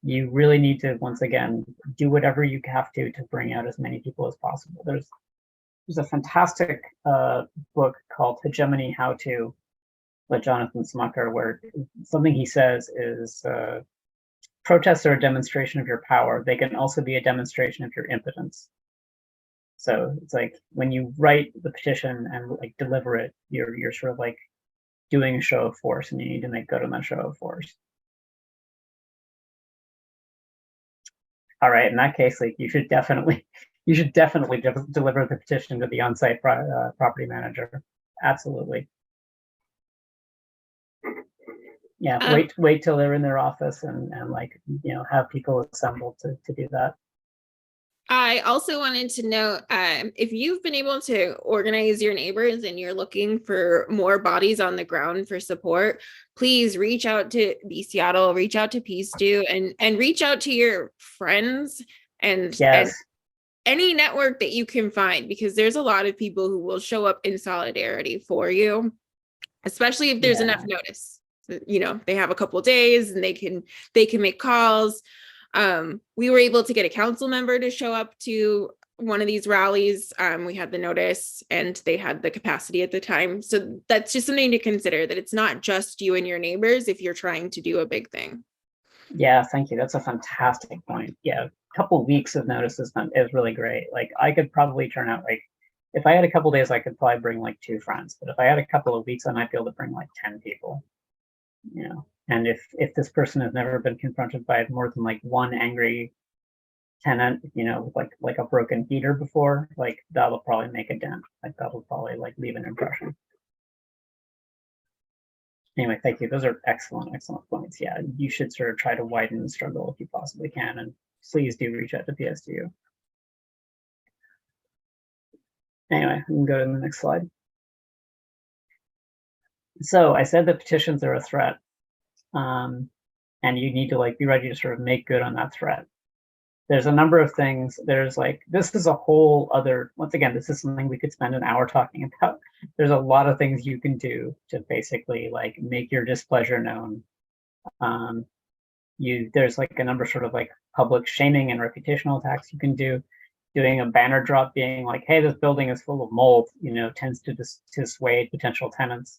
you really need to once again do whatever you have to bring out as many people as possible. There's a fantastic book called Hegemony How To by Jonathan Smucker, where something he says is protests are a demonstration of your power. They can also be a demonstration of your impotence. So it's like when you write the petition and like deliver it, you're sort of like doing a show of force, and you need to make good on that show of force. All right, in that case, like you should definitely deliver the petition to the on-site property manager. Absolutely. Yeah, wait till they're in their office and like, you know, have people assembled to do that. I also wanted to know if you've been able to organize your neighbors and you're looking for more bodies on the ground for support, please reach out to B Seattle, reach out to Peace Do, and reach out to your friends and any network that you can find, because there's a lot of people who will show up in solidarity for you, especially if there's enough notice. You know, they have a couple of days and they can make calls. We were able to get a council member to show up to one of these rallies. We had the notice and they had the capacity at the time. So that's just something to consider, that it's not just you and your neighbors if you're trying to do a big thing. Yeah, thank you. That's a fantastic point. Yeah, a couple of weeks of notice is really great. Like I could probably turn out like, if I had a couple of days, I could probably bring like 2 friends. But if I had a couple of weeks, I might be able to bring like 10 people. You know, and if this person has never been confronted by more than like one angry tenant, you know, like a broken heater before, like that'll probably make a dent. Like that'll probably like leave an impression. Anyway, thank you. Those are excellent points. Yeah, you should sort of try to widen the struggle if you possibly can, and please do reach out to PSTU. Anyway, we can go to the next slide. So I said that petitions are a threat, and you need to like be ready to sort of make good on that threat. There's a number of things. There's like, this is a whole other, once again, this is something we could spend an hour talking about. There's a lot of things you can do to basically like make your displeasure known. There's like a number of sort of like public shaming and reputational attacks you can do. Doing a banner drop being like, hey, this building is full of mold, you know, tends to dissuade potential tenants.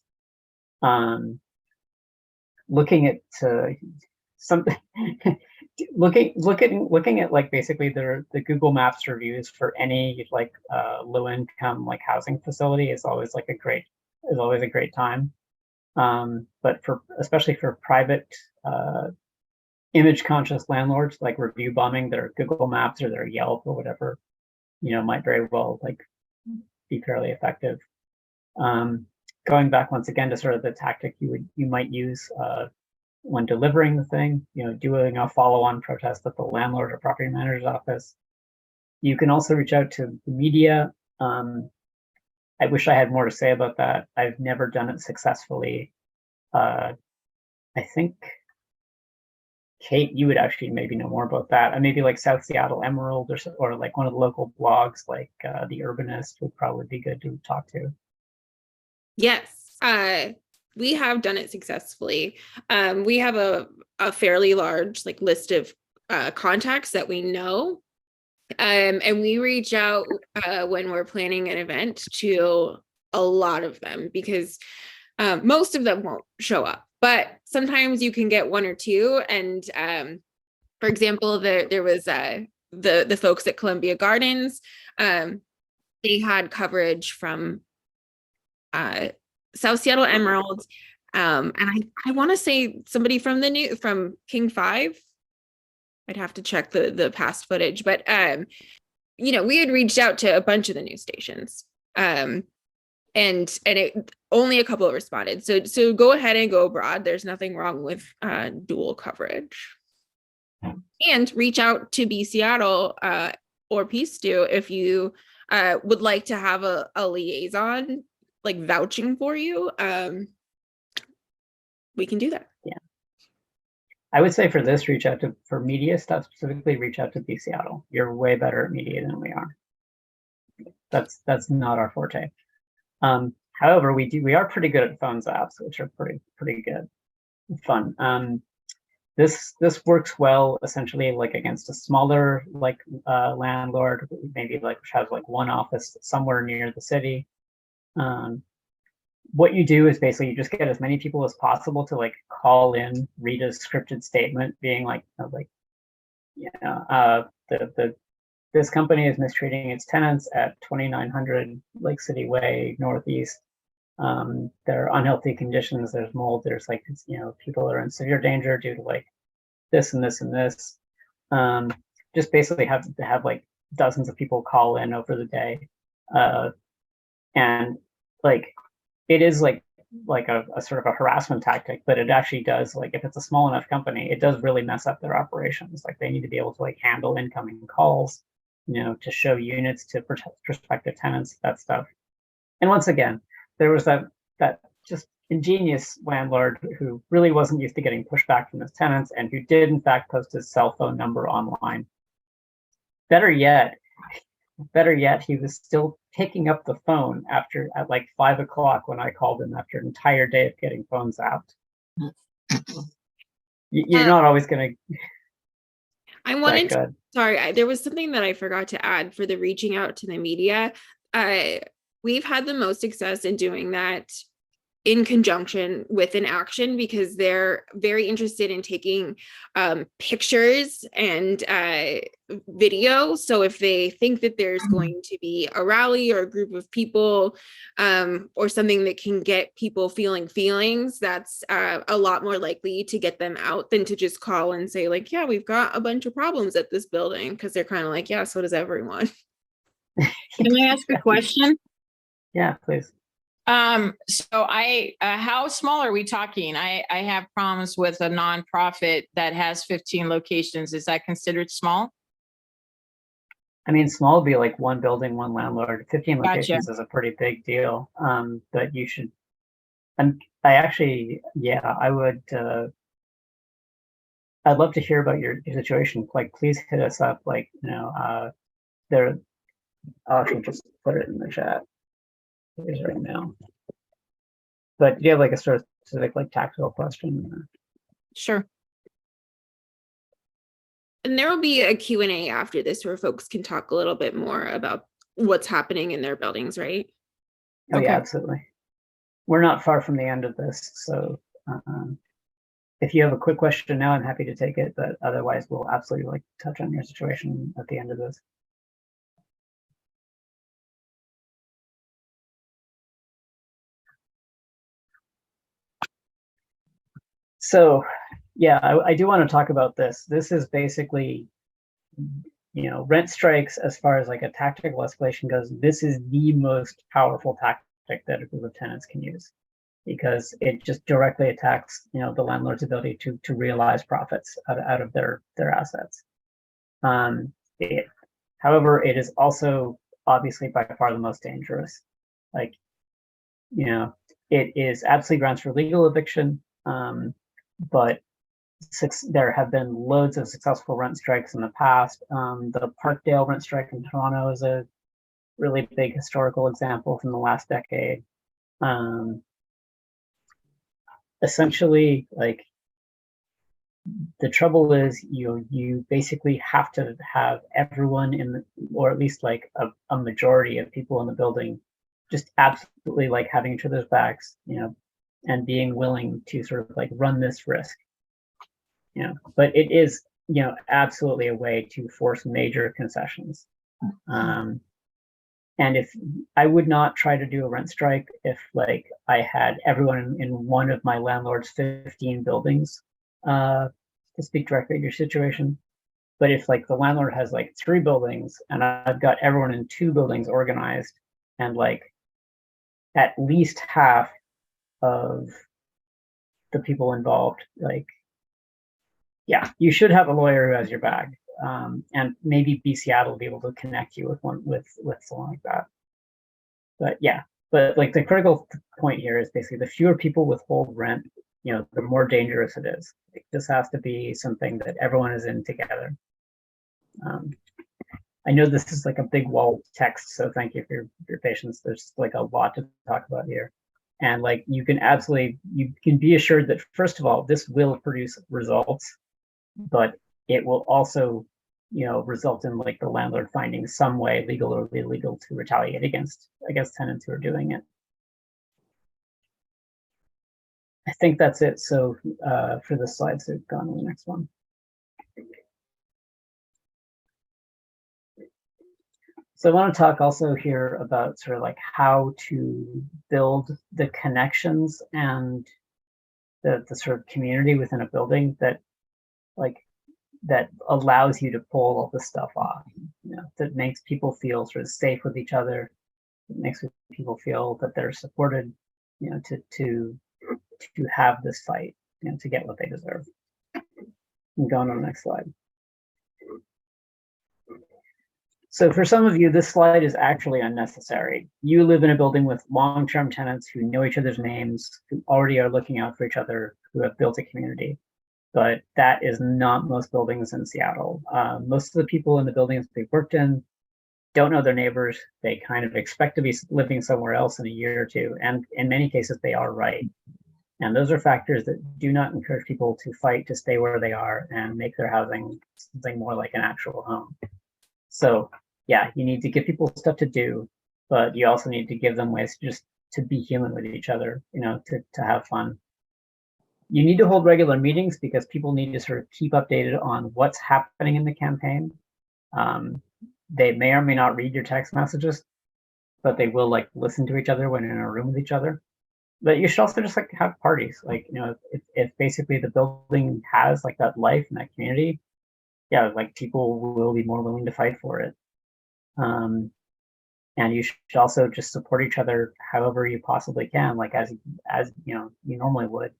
Looking at something looking at like basically the Google Maps reviews for any like low income like housing facility is always a great time. But especially for private image conscious landlords, like review bombing their Google Maps or their Yelp or whatever, you know, might very well like be fairly effective. Going back once again to sort of the tactic you might use when delivering the thing, you know, doing a follow-on protest at the landlord or property manager's office. You can also reach out to the media. I wish I had more to say about that. I've never done it successfully. I think Kate, you would actually maybe know more about that. And maybe like South Seattle Emerald or like one of the local blogs, like The Urbanist would probably be good to talk to. Yes, we have done it successfully. We have a fairly large like list of contacts that we know. And we reach out when we're planning an event to a lot of them because most of them won't show up, but sometimes you can get one or two. And for example, there was the folks at Columbia Gardens. They had coverage from South Seattle Emerald, and I want to say somebody from from King 5. I'd have to check the past footage, but you know, we had reached out to a bunch of the news stations, and it only a couple responded. So go ahead and go abroad. There's nothing wrong with dual coverage, and reach out to B Seattle or Peace Do if you would like to have a liaison like vouching for you. We can do that. Yeah. I would say for this, for media stuff specifically, reach out to B Seattle. You're way better at media than we are. That's not our forte. However, we are pretty good at phones apps, which are pretty good, fun. This works well essentially like against a smaller like landlord, maybe like which has like one office somewhere near the city. What you do is basically you just get as many people as possible to like call in, read a scripted statement, being like this company is mistreating its tenants at 2900 Lake City Way Northeast. There are unhealthy conditions. There's mold. There's like people are in severe danger due to like this and this and this. Just basically have like dozens of people call in over the day, and like it is like a sort of a harassment tactic, but it actually does, like if it's a small enough company, it does really mess up their operations. Like they need to be able to like handle incoming calls, to show units to prospective tenants, that stuff. And once again, there was that just ingenious landlord who really wasn't used to getting pushback from his tenants and who did in fact post his cell phone number online. Better yet, he was still picking up the phone at like 5 o'clock when I called him after an entire day of getting phones out. You're not always going to. I wanted to, sorry, there was something that I forgot to add for the reaching out to the media. We've had the most success in doing that in conjunction with an action because they're very interested in taking pictures and video. So if they think that there's going to be a rally or a group of people or something that can get people feeling feelings, that's a lot more likely to get them out than to just call and say like, yeah, we've got a bunch of problems at this building, because they're kind of like, yeah, so does everyone. Can I ask a question? Yeah, please. So how small are we talking? I have problems with a nonprofit that has 15 locations. Is that considered small? I mean, small would be like one building, one landlord. 15 locations is a pretty big deal. But you should, and I actually, yeah, I would, I'd love to hear about your situation. Like, please hit us up. Like, I'll actually just put it in the chat. Here's right now. But do you have like a sort of specific like tactical question? Sure. And there will be a Q&A after this where folks can talk a little bit more about what's happening in their buildings, right? Oh, okay. Yeah, absolutely. We're not far from the end of this. So if you have a quick question now, I'm happy to take it. But otherwise, we'll absolutely like touch on your situation at the end of this. So, yeah, I do want to talk about this. This is basically, rent strikes as far as like a tactical escalation goes. This is the most powerful tactic that a group of tenants can use because it just directly attacks, the landlord's ability to realize profits out of their assets. However, it is also obviously by far the most dangerous. Like, it is absolutely grounds for legal eviction. But there have been loads of successful rent strikes in the past. The Parkdale rent strike in Toronto is a really big historical example from the last decade. Essentially, like, the trouble is you basically have to have everyone in the, or at least like a majority of people in the building just absolutely like having each other's backs, and being willing to sort of like run this risk. But it is, absolutely a way to force major concessions. And if I would not try to do a rent strike if like I had everyone in one of my landlord's 15 buildings, to speak directly to your situation. But if like the landlord has like 3 buildings and I've got everyone in 2 buildings organized, and like at least half of the people involved, like, yeah, you should have a lawyer who has your back. And maybe BCAD will be able to connect you with someone like that. But yeah, but like the critical point here is basically the fewer people withhold rent, the more dangerous it is. Like, this has to be something that everyone is in together. I know this is like a big wall of text, so thank you for your patience. There's like a lot to talk about here. And like you can be assured that, first of all, this will produce results, but it will also, result in like the landlord finding some way, legal or illegal, to retaliate against tenants who are doing it. I think that's it. So for the slides, so go on to the next one. So I want to talk also here about sort of like how to build the connections and the sort of community within a building that allows you to pull all this stuff off, that makes people feel sort of safe with each other, that makes people feel that they're supported, to have this fight, to get what they deserve. I'm going on the next slide. So for some of you, this slide is actually unnecessary. You live in a building with long-term tenants who know each other's names, who already are looking out for each other, who have built a community. But that is not most buildings in Seattle. Most of the people in the buildings they've worked in don't know their neighbors. They kind of expect to be living somewhere else in a year or two. And in many cases, they are right. And those are factors that do not encourage people to fight to stay where they are and make their housing something more like an actual home. So yeah, you need to give people stuff to do, but you also need to give them ways just to be human with each other, to have fun. You need to hold regular meetings because people need to sort of keep updated on what's happening in the campaign. They may or may not read your text messages, but they will like listen to each other when in a room with each other. But you should also just like have parties. Like, if basically the building has like that life and that community, yeah, like people will be more willing to fight for it. And you should also just support each other however you possibly can, like as you normally would.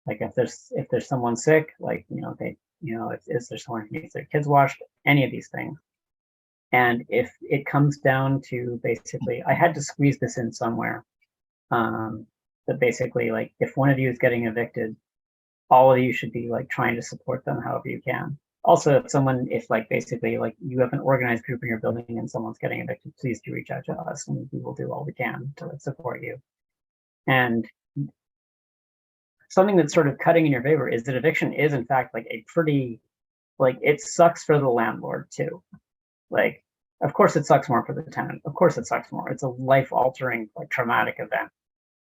Like if there's someone sick, like if there's someone who needs their kids washed, any of these things. And if it comes down to basically, I had to squeeze this in somewhere, but basically, like if one of you is getting evicted, all of you should be like trying to support them however you can. Also, if like basically like you have an organized group in your building and someone's getting evicted, please do reach out to us and we will do all we can to support you. And something that's sort of cutting in your favor is that eviction is in fact like a pretty, like, it sucks for the landlord too. Like, of course it sucks more for the tenant. Of course it sucks more. It's a life-altering, like, traumatic event.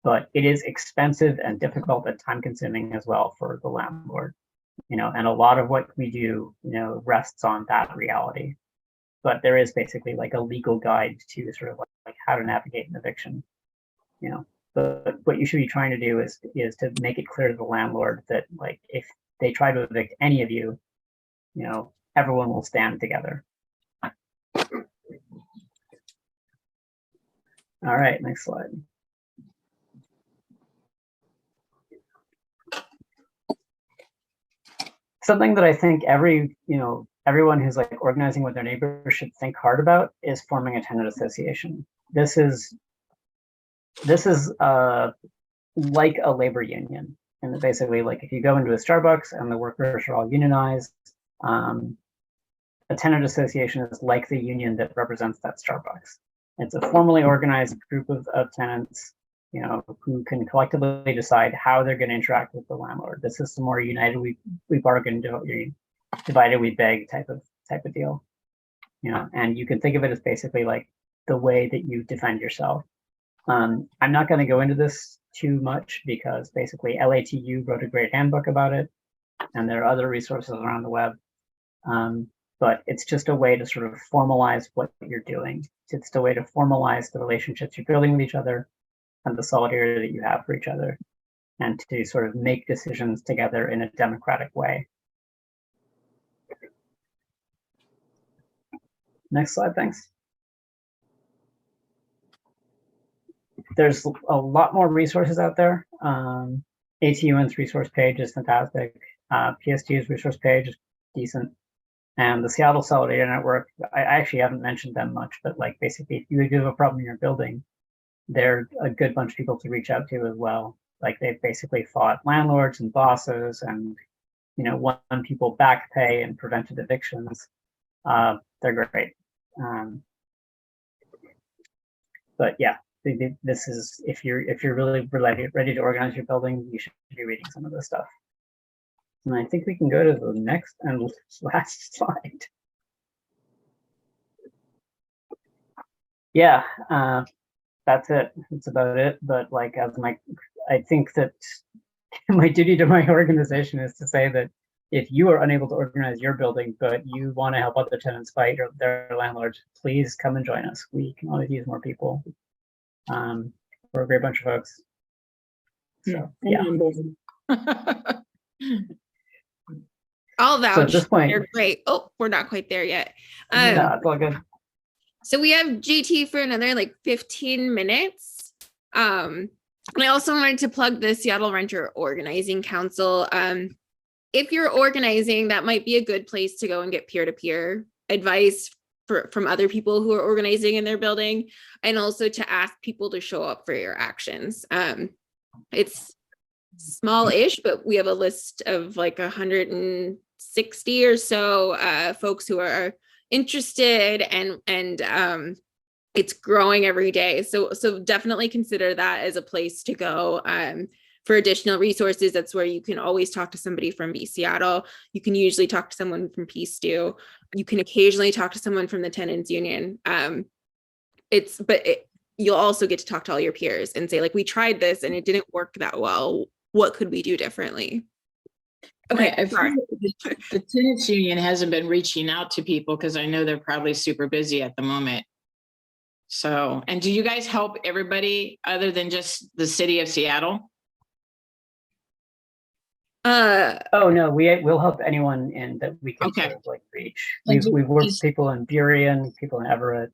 But it is expensive and difficult and time-consuming as well for the landlord. And a lot of what we do, rests on that reality. But there is basically like a legal guide to sort of like how to navigate an eviction. But what you should be trying to do is to make it clear to the landlord that, like, if they try to evict any of you, everyone will stand together. All right, next slide. Something that I think everyone who's like organizing with their neighbors should think hard about is forming a tenant association. This is like a labor union. And basically, like if you go into a Starbucks and the workers are all unionized, a tenant association is like the union that represents that Starbucks. It's a formally organized group of tenants, you know, who can collectively decide how they're going to interact with the landlord. This is the more united we bargain, divided we beg type of deal, you know. And you can think of it as basically like the way that you defend yourself. I'm not going to go into this too much because basically LATU wrote a great handbook about it, and there are other resources around the web. But it's just a way to sort of formalize what you're doing. It's the way to formalize the relationships you're building with each other and the solidarity that you have for each other, and to sort of make decisions together in a democratic way. Next slide, thanks. There's a lot more resources out there. ATUN's resource page is fantastic. PSTU's resource page is decent. And the Seattle Solidarity Network, I actually haven't mentioned them much, but like basically if you have a problem in your building, they're a good bunch of people to reach out to as well. Like they've basically fought landlords and bosses and, you know, won people back pay and prevented evictions. They're great. But yeah, this is, if you're really ready to organize your building, you should be reading some of this stuff. And I think we can go to the next and last slide. Yeah, that's it. That's about it. But like, I think that my duty to my organization is to say that if you are unable to organize your building, but you want to help other tenants fight or their landlords, please come and join us. We can always use more people. We're a great bunch of folks. So yeah. I'll vouch. So at this point, they're great. Oh, we're not quite there yet. yeah, it's all good. So we have GT for another like 15 minutes. And I also wanted to plug the Seattle Renter Organizing Council. If you're organizing, that might be a good place to go and get peer-to-peer advice from other people who are organizing in their building, and also to ask people to show up for your actions. It's small-ish, but we have a list of like 160 or so folks who are interested, and it's growing every day. So definitely consider that as a place to go. For additional resources, that's where you can always talk to somebody from Seattle. You can usually talk to someone from PSTU. You can occasionally talk to someone from the Tenants Union. You'll also get to talk to all your peers and say, like, we tried this and it didn't work that well. What could we do differently? Okay, I feel like the Tenants Union hasn't been reaching out to people because I know they're probably super busy at the moment. So, and do you guys help everybody other than just the city of Seattle? Oh no, we'll help anyone in that we can sort of like reach. We've worked with people in Burien, people in Everett.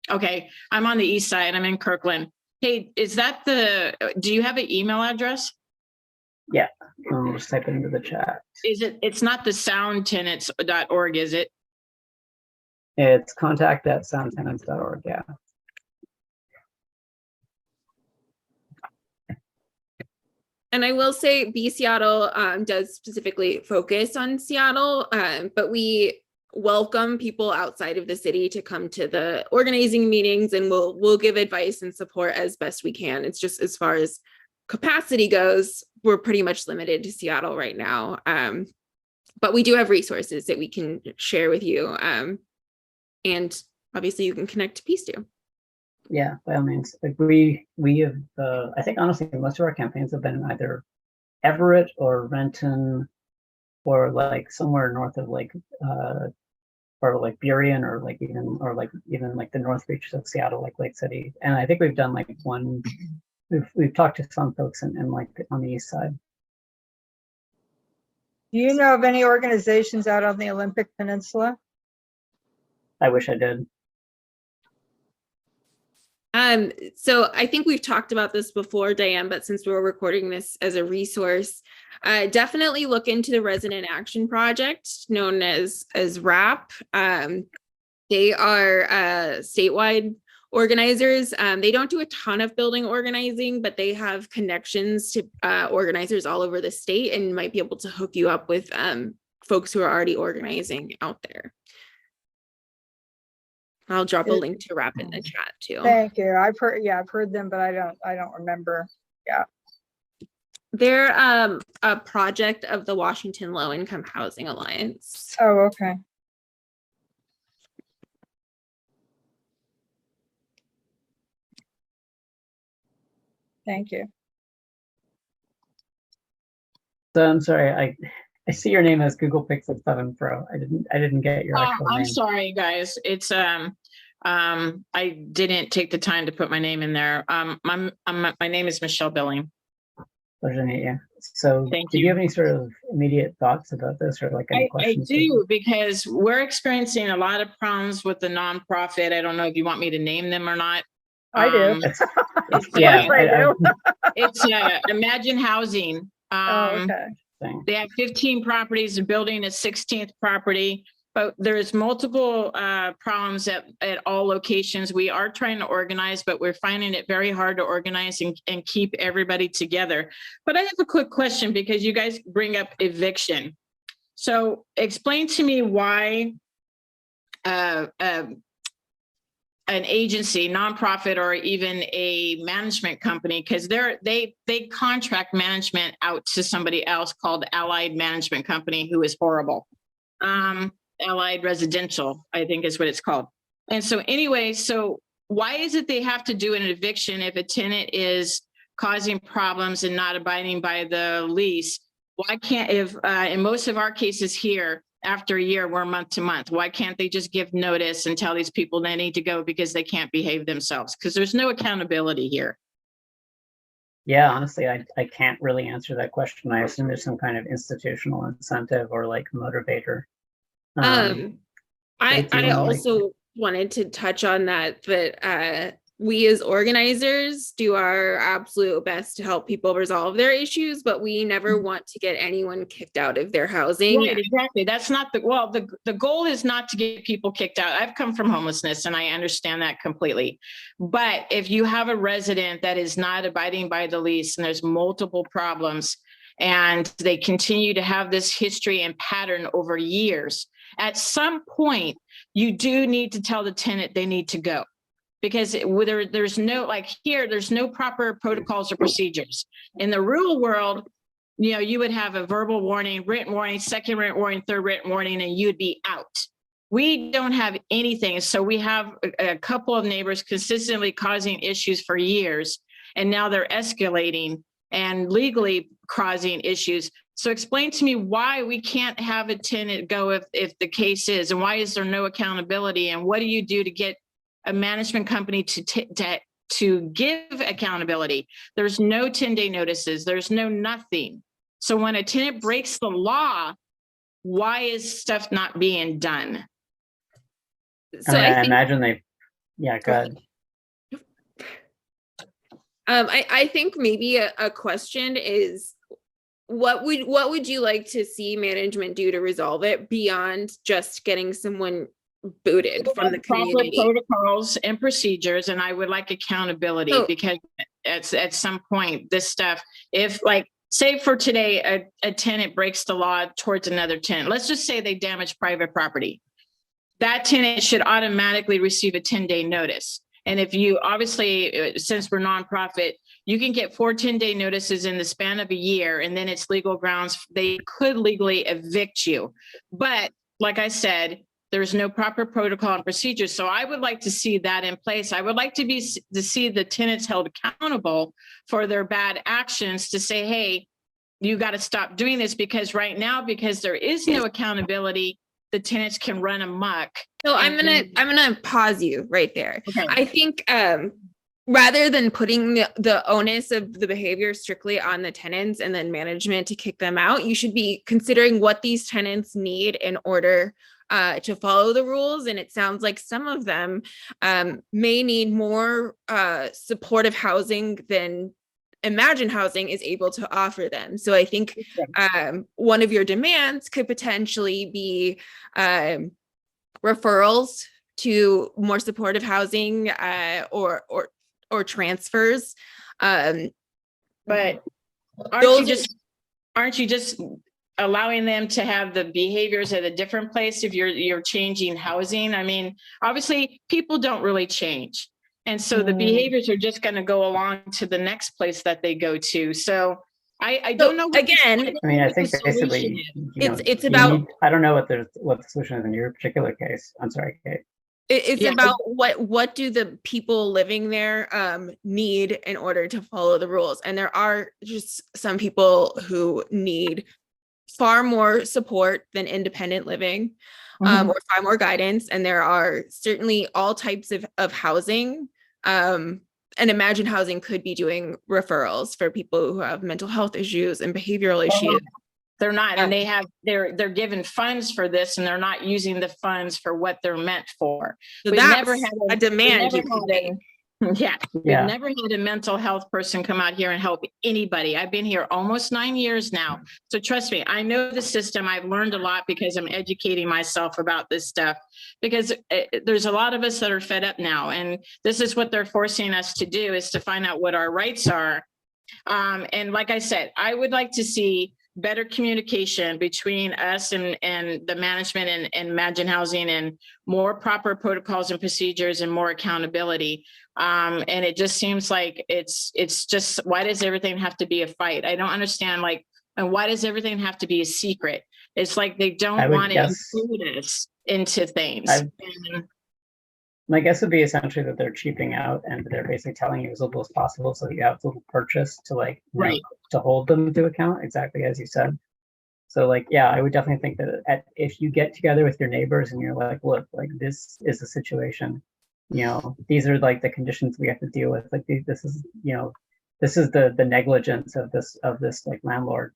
Okay, I'm on the east side. I'm in Kirkland. Hey, do you have an email address? Yeah, I'll just type it into the chat. It's not the soundtenants.org, is it? It's contact@soundtenants.org, yeah. And I will say Seattle does specifically focus on Seattle, but we welcome people outside of the city to come to the organizing meetings, and we'll give advice and support as best we can. It's just, as far as capacity goes, we're pretty much limited to Seattle right now. But we do have resources that we can share with you. And obviously you can connect to PSTU. Yeah, by all means. Like we have, I think honestly, most of our campaigns have been in either Everett or Renton, or like somewhere north of like, or like Burien, or like even like the north reaches of Seattle, like Lake City. And I think we've done like one. We've talked to some folks in like on the east side. Do you know of any organizations out on the Olympic Peninsula? I wish I did. So I think we've talked about this before, Diane, but since we're recording this as a resource, definitely look into the Resident Action Project, known as RAP. They are a statewide organizers. They don't do a ton of building organizing, but they have connections to organizers all over the state and might be able to hook you up with folks who are already organizing out there. I'll drop a link to RAP in the chat too. Thank you. I've heard them, but I don't remember. They're a project of the Washington Low Income Housing Alliance. Oh, okay. Thank you. So I'm sorry, I see your name as Google Pixel 7 Pro. I didn't get your actual I'm name. sorry, guys. It's I didn't take the time to put my name in there. My name is Michelle Billing. Pleasure to meet you. So Thank do you. you have any sort of immediate thoughts about this, or like any I questions? do, because we're experiencing a lot of problems with the nonprofit. I don't know if you want me to name them or not. I do. It's, Yeah, I do. it's Imagine Housing. Oh, okay. They have 15 properties, building a 16th property, but there's multiple problems at all locations. We are trying to organize, but we're finding it very hard to organize and keep everybody together. But I have a quick question, because you guys bring up eviction. So explain to me why an agency, nonprofit, or even a management company, because they contract management out to somebody else called Allied Management Company, who is horrible. Allied Residential, I think is what it's called. And so anyway, so why is it they have to do an eviction if a tenant is causing problems and not abiding by the lease? Why can't, if in most of our cases here, after a year, we're month to month, why can't they just give notice and tell these people they need to go because they can't behave themselves? Because there's no accountability here. Yeah, honestly, I can't really answer that question. I assume there's some kind of institutional incentive or like motivator. I also wanted to touch on that we as organizers do our absolute best to help people resolve their issues, but we never want to get anyone kicked out of their housing. Right, exactly. That's not the goal is not to get people kicked out. I've come from homelessness and I understand that completely. But if you have a resident that is not abiding by the lease and there's multiple problems and they continue to have this history and pattern over years, at some point you do need to tell the tenant they need to go. Because there's no, like here, there's no proper protocols or procedures. In the real world, you know, you would have a verbal warning, written warning, second written warning, third written warning, and you'd be out. We don't have anything. So we have a couple of neighbors consistently causing issues for years, and now they're escalating and legally causing issues. So explain to me why we can't have a tenant go if the case is, and why is there no accountability, and what do you do to get a management company to give accountability? There's no 10-day notices. There's no nothing. So when a tenant breaks the law, why is stuff not being done? So I imagine they, yeah, go ahead. I think maybe a question is, what would you like to see management do to resolve it beyond just getting someone booted from the community? Proper protocols and procedures, and I would like accountability, because at some point this stuff, if like say for today a tenant breaks the law towards another tenant, let's just say they damage private property, that tenant should automatically receive a 10-day notice. And if you obviously, since we're nonprofit, you can get 4 10-day notices in the span of a year, and then it's legal grounds. They could legally evict you. But like I said, there's no proper protocol and procedures. So I would like to see that in place. I would like to see the tenants held accountable for their bad actions, to say, hey, you got to stop doing this, because right now, because there is no accountability, the tenants can run amok. So I'm gonna pause you right there. Okay. I think rather than putting the onus of the behavior strictly on the tenants and then management to kick them out, you should be considering what these tenants need in order to follow the rules. And it sounds like some of them may need more supportive housing than Imagine Housing is able to offer them. So I think one of your demands could potentially be referrals to more supportive housing or transfers. But Those aren't you just allowing them to have the behaviors at a different place if you're changing housing? I mean, obviously people don't really change. And so the behaviors are just going to go along to the next place that they go to. So I don't know. Again, I mean, I think basically, it's about, I don't know what the solution is in your particular case. I'm sorry, Kate. it's Yeah. about what do the people living there need in order to follow the rules. And there are just some people who need far more support than independent living, or far more guidance. And there are certainly all types of housing. And Imagine Housing could be doing referrals for people who have mental health issues and behavioral issues. They're not, and they're given funds for this, and they're not using the funds for what they're meant for. So We've that's never had a demand. Yeah, we've Yeah. never had a mental health person come out here and help anybody. I've been here almost 9 years now. So trust me, I know the system. I've learned a lot because I'm educating myself about this stuff, because there's a lot of us that are fed up now. And this is what they're forcing us to do, is to find out what our rights are. And like I said, I would like to see better communication between us and the management and Imagine Housing, and more proper protocols and procedures and more accountability. And it just seems like it's just, why does everything have to be a fight? I don't understand, like, and why does everything have to be a secret? It's like they don't want to include us into things. My guess would be essentially that they're cheaping out, and they're basically telling you as little as possible, so you have little purchase to, like, Right. to hold them to account, exactly as you said. So, like, yeah, I would definitely think that if you get together with your neighbors and you're like, look, like, this is the situation, these are like the conditions we have to deal with. Like, this is the negligence of this like landlord.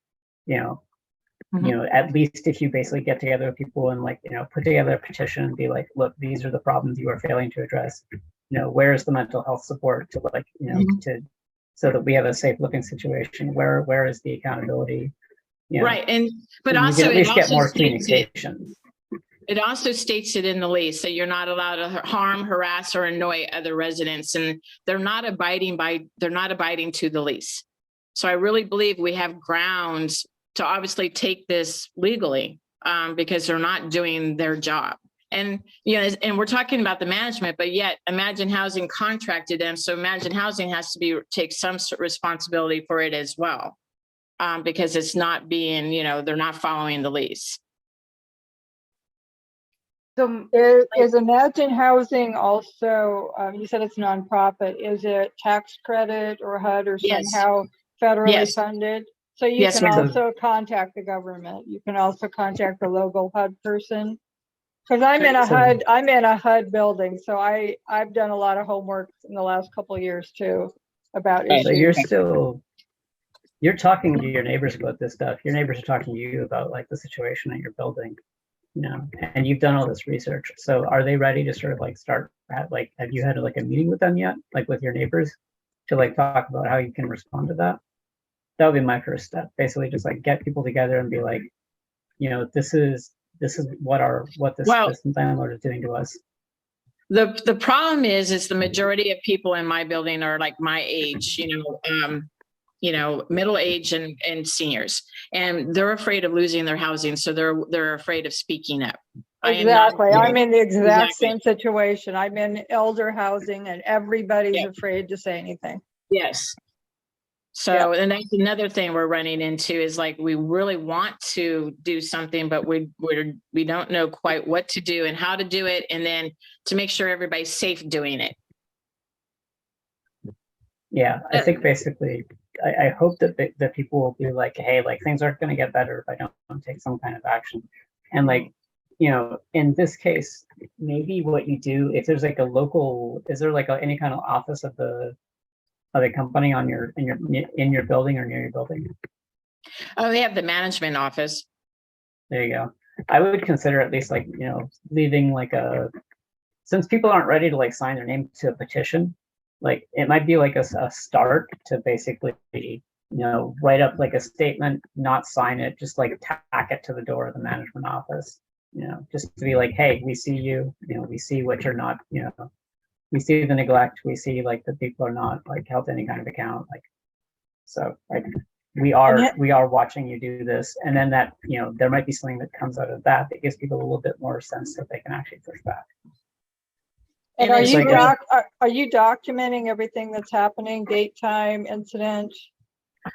At least if you basically get together with people and, like, put together a petition and be like, look, these are the problems you are failing to address. Where's the mental health support to, like, to, so that we have a safe living situation? Where is the accountability? Right. But you also, can at least get more states communication. it also states it in the lease that you're not allowed to harm, harass, or annoy other residents, and they're not abiding to the lease. So I really believe we have grounds to obviously take this legally, because they're not doing their job. And and we're talking about the management, but yet Imagine Housing contracted them, so Imagine Housing has to take some responsibility for it as well, because it's not being, they're not following the lease. So is Imagine Housing also, you said it's nonprofit, is it tax credit or HUD or Yes. somehow federally Yes. funded? So you Yes, can ma'am. also contact the government. You can also contact the local HUD person. Because I'm in a HUD building, so I've done a lot of homework in the last couple of years too about issues. So you're talking to your neighbors about this stuff. Your neighbors are talking to you about, like, the situation at your building, and you've done all this research. So are they ready to sort of, like, start like, have you had, like, a meeting with them yet, like with your neighbors, to, like, talk about how you can respond to that? That would be my first step. Basically, just, like, get people together and be like, this is what this landlord is doing to us. The problem is the majority of people in my building are like my age, middle age and seniors, and they're afraid of losing their housing, so they're afraid of speaking up. Exactly. I'm in the exact same situation. I'm in elder housing, and everybody's afraid to say anything. Yes. So, and that's another thing we're running into, is like, we really want to do something, but we don't know quite what to do and how to do it, and then to make sure everybody's safe doing it. Yeah, I think basically, I hope that people will be like, hey, like, things aren't going to get better if I don't take some kind of action. And, like, in this case, maybe what you do, if there's like a local, is there like any kind of office of the company in your building or near your building? Oh, they have the management office. There you go. I would consider at least, like, leaving like since people aren't ready to, like, sign their name to a petition, like, it might be like a start to basically, write up like a statement, not sign it, just like tack it to the door of the management office, just to be like, hey, we see you, we see what you're not, we see the neglect, we see like that people are not like held to any kind of account, like, so like we are watching you do this, and then that, there might be something that comes out of that that gives people a little bit more sense that they can actually push back. And And are you documenting everything that's happening, date, time, incident?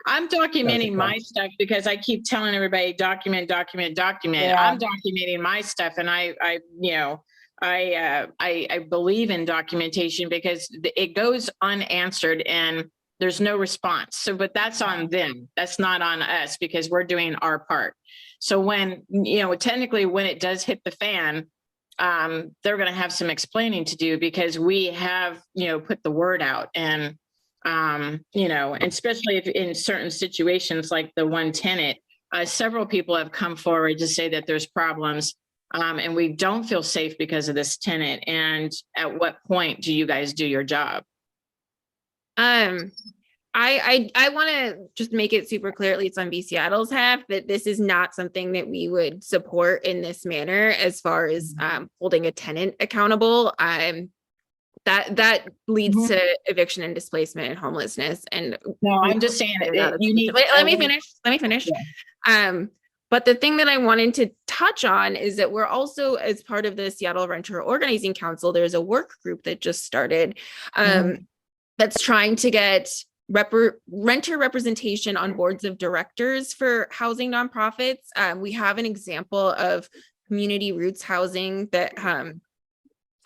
I'm documenting my point. stuff because I keep telling everybody, document. Yeah. I'm documenting my stuff, and I believe in documentation because it goes unanswered and there's no response. So, but that's on them. That's not on us because we're doing our part. So when, technically when it does hit the fan, they're going to have some explaining to do because we have, put the word out, and, and especially if in certain situations like the one tenant, several people have come forward to say that there's problems, and we don't feel safe because of this tenant. And at what point do you guys do your job? I want to just make it super clear, at least on B Seattle's half, that this is not something that we would support in this manner as far as holding a tenant accountable. That leads to eviction and displacement and homelessness. And no, I'm just saying that you need. Let me finish. Yeah. But the thing that I wanted to touch on is that we're also, as part of the Seattle Renter Organizing Council, there's a work group that just started that's trying to get renter representation on boards of directors for housing nonprofits. We have an example of Community Roots Housing that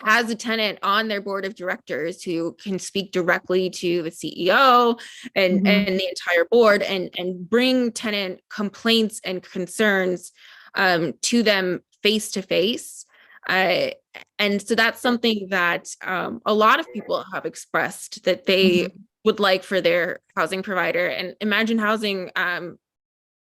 has a tenant on their board of directors who can speak directly to the CEO and the entire board and bring tenant complaints and concerns to them face to face. And so that's something that a lot of people have expressed that they would like for their housing provider. And Imagine Housing,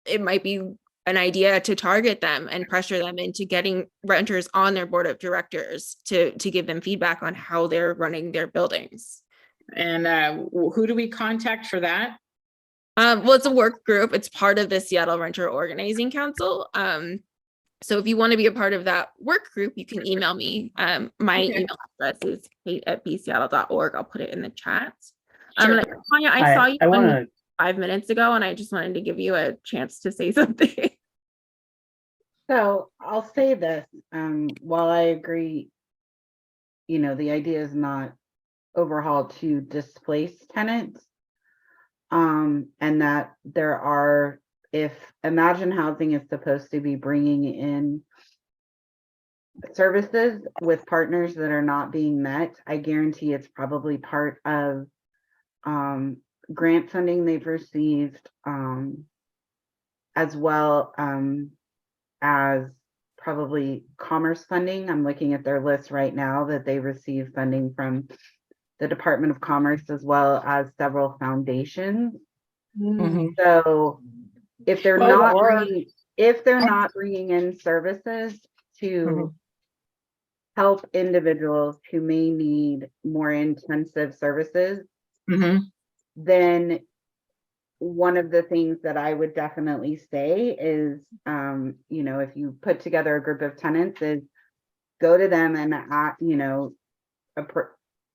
it might be an idea to target them and pressure them into getting renters on their board of directors to give them feedback on how they're running their buildings. And who do we contact for that? Well, it's a work group. It's part of the Seattle Renter Organizing Council. So if you want to be a part of that work group, you can email me. My email address is kate@bseattle.org. I'll put it in the chat. Sure. Tanya, I saw you 5 minutes ago, and I just wanted to give you a chance to say something. So I'll say this, while I agree, the idea is not overhaul to displace tenants, and that there are, if Imagine Housing is supposed to be bringing in services with partners that are not being met, I guarantee it's probably part of grant funding they've received, as well as probably commerce funding. I'm looking at their list right now that they receive funding from the Department of Commerce as well as several foundations. So if they're not bringing in services to help individuals who may need more intensive services, then one of the things that I would definitely say is, if you put together a group of tenants, is go to them and,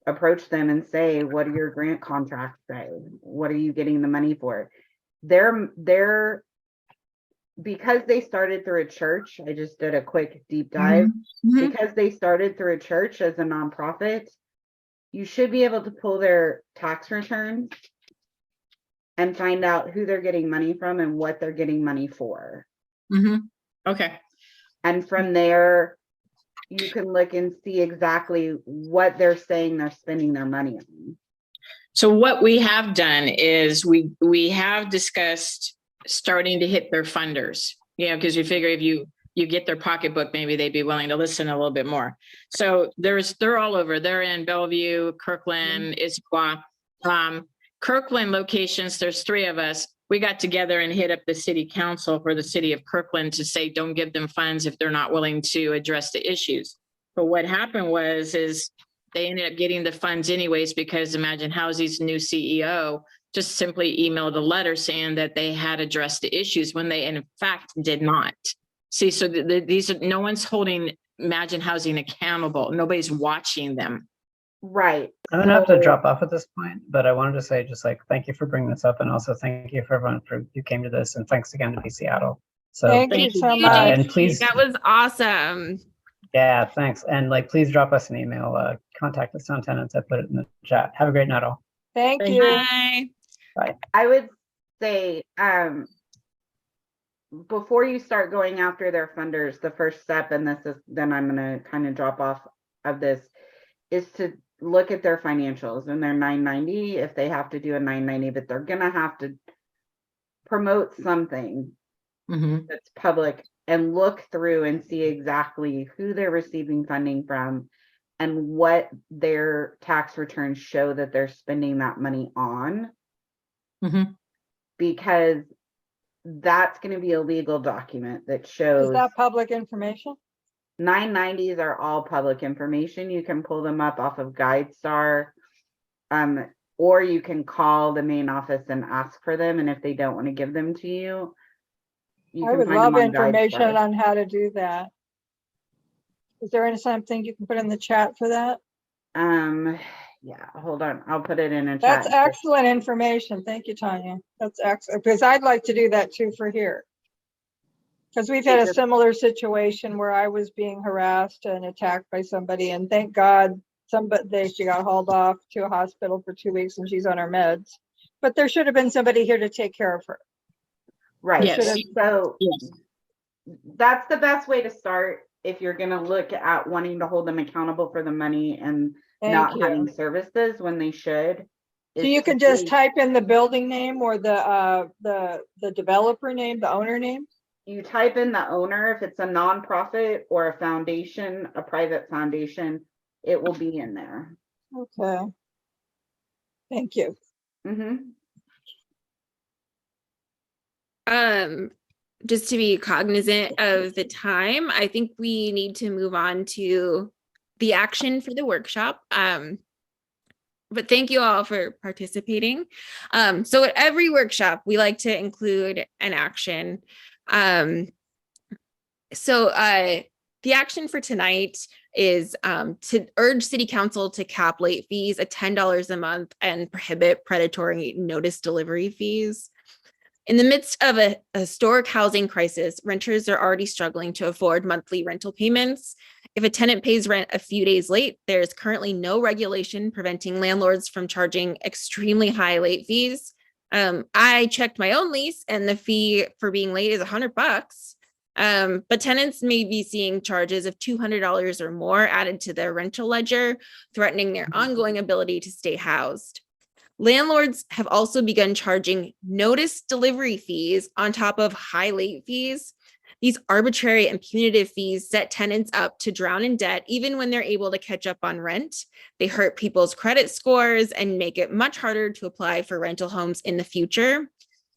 approach them and say, what do your grant contracts say? What are you getting the money for? They're because they started through a church. I just did a quick deep dive. Because they started through a church as a nonprofit, you should be able to pull their tax returns and find out who they're getting money from and what they're getting money for. Okay. And from there, you can look and see exactly what they're saying they're spending their money on. So what we have done is we have discussed starting to hit their funders, because you figure if you get their pocketbook, maybe they'd be willing to listen a little bit more. So they're all over. They're in Bellevue, Kirkland, Issaquah. Kirkland locations, there's 3 of us. We got together and hit up the city council for the city of Kirkland to say, don't give them funds if they're not willing to address the issues. But what happened is they ended up getting the funds anyways, because Imagine Housing's new CEO just simply emailed a letter saying that they had addressed the issues when they in fact did not. See, so these are, no one's holding Imagine Housing accountable. Nobody's watching them. Right. I'm gonna have to So- drop off at this point, but I wanted to say just like thank you for bringing this up, and also thank you for everyone who came to this, and thanks again to Be Seattle. So Thank you Thank you. so Thank you, much. and please, that was awesome. yeah, thanks, and like please drop us an email. Contact us on Tenants. I put it in the chat. Have a great night, all. Thank Thank you. Bye. I would say, before you start going after their funders, the first step, and this is, then I'm gonna kind of drop off of this, is to look at their financials and their 990, if they have to do a 990, but they're gonna have to promote something Mhm. that's public and look through and see exactly who they're receiving funding from and what their tax returns show that they're spending that money on, Mhm. because that's going to be a legal document that Is shows that public information? 990s are all public information. You can pull them up off of GuideStar, or you can call the main office and ask for them. And if they don't want to give them to you, you I can would find love them on information GuideStar. on how to do that. Is there any something you can put in the chat for that? Yeah, hold on. I'll put it in a That's chat. excellent information. Thank you, Tanya. That's excellent, because I'd like to do that too for here. Because we've had a similar situation where I was being harassed and attacked by somebody, and thank God she got hauled off to a hospital for 2 weeks and she's on her meds. But there should have been somebody here to take care of her. Right. Yes. And so Yes. that's the best way to start if you're going to look at wanting to hold them accountable for the money and Thank not you. having services when they should. So is you to can just see- type in the building name or the developer name, the owner name. You type in the owner, if it's a nonprofit or a foundation, a private foundation, it will be in there. Okay. Thank you. Mhm. Just to be cognizant of the time, I think we need to move on to the action for the workshop. But thank you all for participating. So at every workshop, we like to include an action. The action for tonight is to urge City Council to cap late fees at $10 a month and prohibit predatory notice delivery fees. In the midst of a historic housing crisis, renters are already struggling to afford monthly rental payments. If a tenant pays rent a few days late, there is currently no regulation preventing landlords from charging extremely high late fees. I checked my own lease and the fee for being late is $100. But tenants may be seeing charges of $200 or more added to their rental ledger, threatening their ongoing ability to stay housed. Landlords have also begun charging notice delivery fees on top of high late fees. These arbitrary and punitive fees set tenants up to drown in debt even when they're able to catch up on rent. They hurt people's credit scores and make it much harder to apply for rental homes in the future.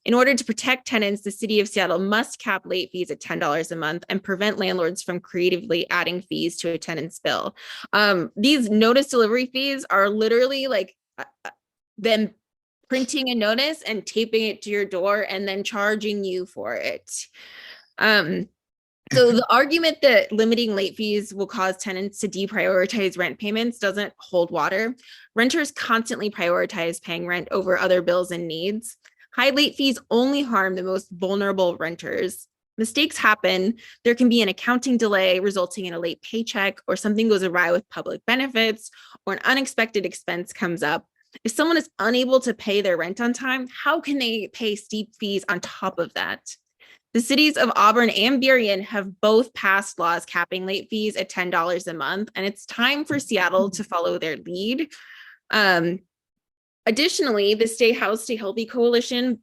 In order to protect tenants, the City of Seattle must cap late fees at $10 a month and prevent landlords from creatively adding fees to a tenant's bill. These notice delivery fees are literally like them printing a notice and taping it to your door and then charging you for it. So the argument that limiting late fees will cause tenants to deprioritize rent payments doesn't hold water. Renters constantly prioritize paying rent over other bills and needs. High late fees only harm the most vulnerable renters. Mistakes happen. There can be an accounting delay resulting in a late paycheck, or something goes awry with public benefits, or an unexpected expense comes up. If someone is unable to pay their rent on time, how can they pay steep fees on top of that? The cities of Auburn and Burien have both passed laws capping late fees at $10 a month, and it's time for Seattle to follow their lead. Additionally, the Stay Housed, Stay Healthy Coalition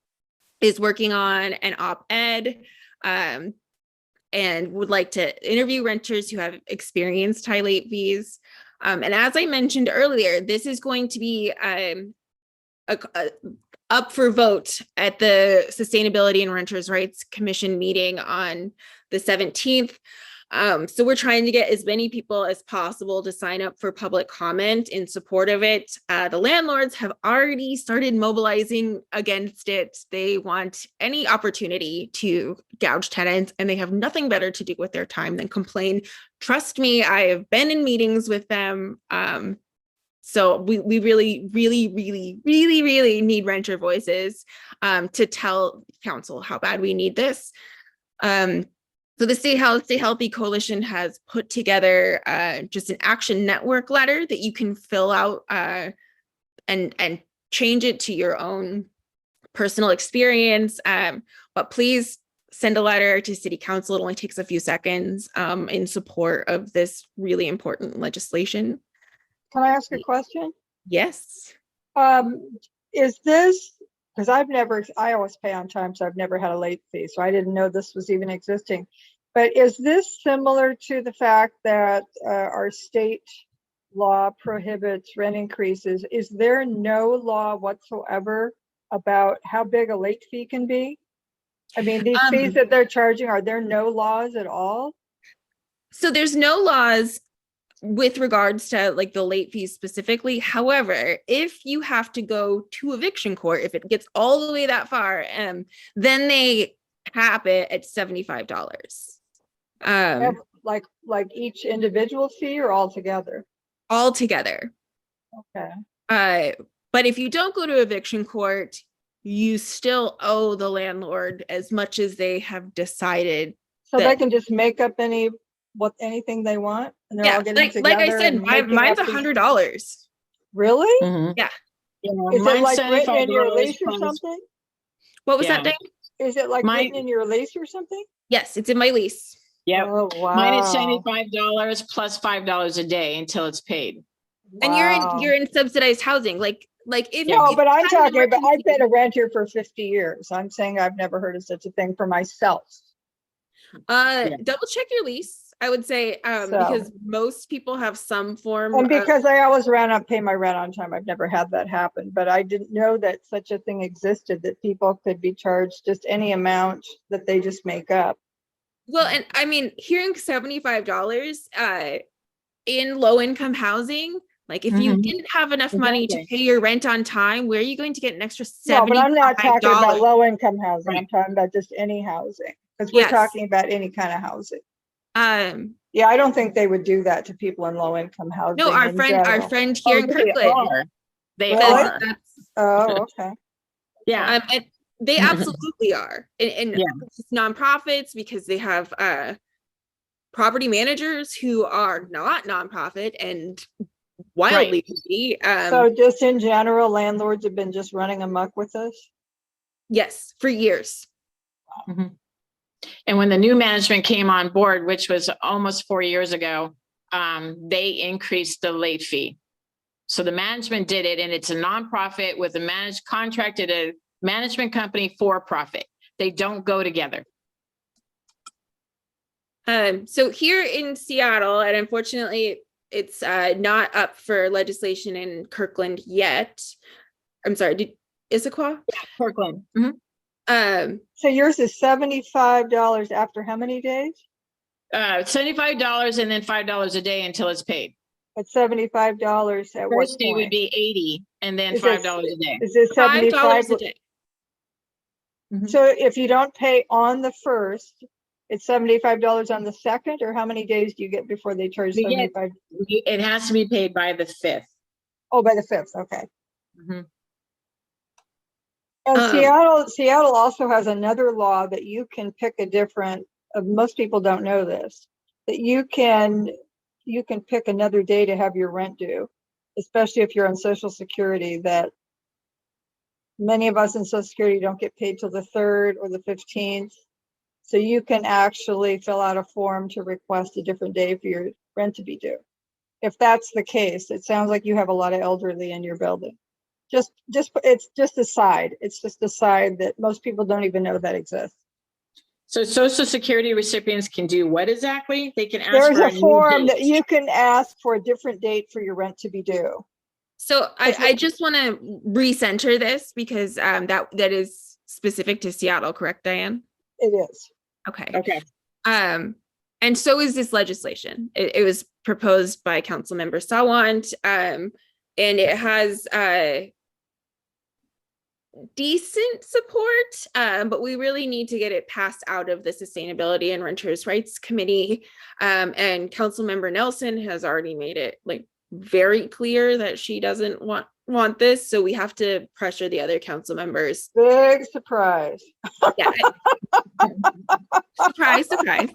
is working on an op-ed and would like to interview renters who have experienced high late fees. And as I mentioned earlier, this is going to be up for vote at the Sustainability and Renters' Rights Commission meeting on the 17th. So we're trying to get as many people as possible to sign up for public comment in support of it. The landlords have already started mobilizing against it. They want any opportunity to gouge tenants, and they have nothing better to do with their time than complain. Trust me, I have been in meetings with them. So we really, really, really, really, really need renter voices to tell council how bad we need this. So the Stay Healthy Coalition has put together just an action network letter that you can fill out and change it to your own personal experience. But please send a letter to City Council. It only takes a few seconds in support of this really important legislation. Can I ask a question? Yes. Is this, because I always pay on time, so I've never had a late fee, so I didn't know this was even existing. But is this similar to the fact that our state law prohibits rent increases? Is there no law whatsoever about how big a late fee can be? I mean, these fees that they're charging, are there no laws at all? So there's no laws with regards to like the late fees specifically. However, if you have to go to eviction court, if it gets all the way that far, then they cap it at $75. Like each individual fee or all together? All together. Okay. But if you don't go to eviction court, you still owe the landlord as much as they have decided. So they can just make up anything they want, and they're all getting together. Like I said, mine's $100. Really? Mhm. Yeah. Is it like written in your lease or something? What was Yeah. that, Dave? Is it like written in your lease or something? Yes, it's in my lease. Yep. Oh, wow. Mine is $75 plus $5 a day until it's paid. And you're in subsidized housing. Like if No, if but I'm you had an talking about, I've emergency- been a renter for 50 years. I'm saying I've never heard of such a thing for myself. Double check your lease, I would say, because most people have some form And of, because I always pay my rent on time, I've never had that happen, but I didn't know that such a thing existed, that people could be charged just any amount that they just make up. well, and I mean, hearing $75 in low income housing, like if you Mhm. didn't have enough money to Exactly. pay your rent on time, where are you going to get an extra No, but I'm not talking about $75? low income housing. I'm Right. talking about just any housing, because we're Yes. talking about any kind of housing. Um, Yeah, I don't think they would do that to people in low income housing. no, our in friend here in They Kirkland, are. They Really? are. that's Oh, okay. Yeah. and they absolutely are. And Yeah. it's nonprofits, because they have property managers who are not nonprofit and wildly greedy. So just in general, landlords have been just running amok with this? Yes, for years. And when the new management came on board, which was almost 4 years ago, they increased the late fee. So the management did it, and it's a nonprofit with a contracted a management company for profit. They don't go together. So here in Seattle, and unfortunately, it's not up for legislation in Kirkland yet. I'm sorry, Issaquah? Yeah, Kirkland. So yours is $75 after how many days? $75 and then $5 a day until it's paid. At $75 at what First day would point? be 80 and then Is it- $5 a day. Is it $5 75? a day. So if you don't pay on the first, it's $75 on the second, or how many days do you get before they charge We get- 75? It has to be paid by the 5th. Oh, by the 5th, okay. Mhm. And Um, Seattle also has another law that you can pick a different, most people don't know this, that you can pick another day to have your rent due, especially if you're on Social Security, that many of us in Social Security don't get paid till the 3rd or the 15th. So you can actually fill out a form to request a different day for your rent to be due. If that's the case, it sounds like you have a lot of elderly in your building. It's just a side. It's just a side that most people don't even know that exists. So Social Security recipients can do what exactly? They can ask There's for a new form that date. you can ask for a different date for your rent to be due. So I just want to recenter this, because that is specific to Seattle, correct, Diane? It is. Okay. Okay. And And so is this legislation. It was proposed by Councilmember Sawant, and it has decent support, but we really need to get it passed out of the Sustainability and Renters' Rights Committee. And Councilmember Nelson has already made it like very clear that she doesn't want this. So we have to pressure the other council members. Big surprise. Yeah. Surprise, surprise.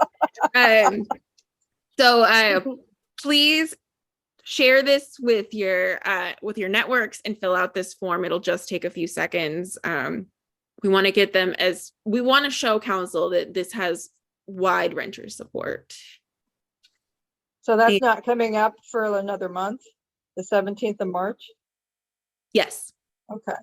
So please share this with your networks and fill out this form. It'll just take a few seconds. We want to get them we want to show council that this has wide renter support. So that's not coming up for another month, the 17th of March? Yes. Okay.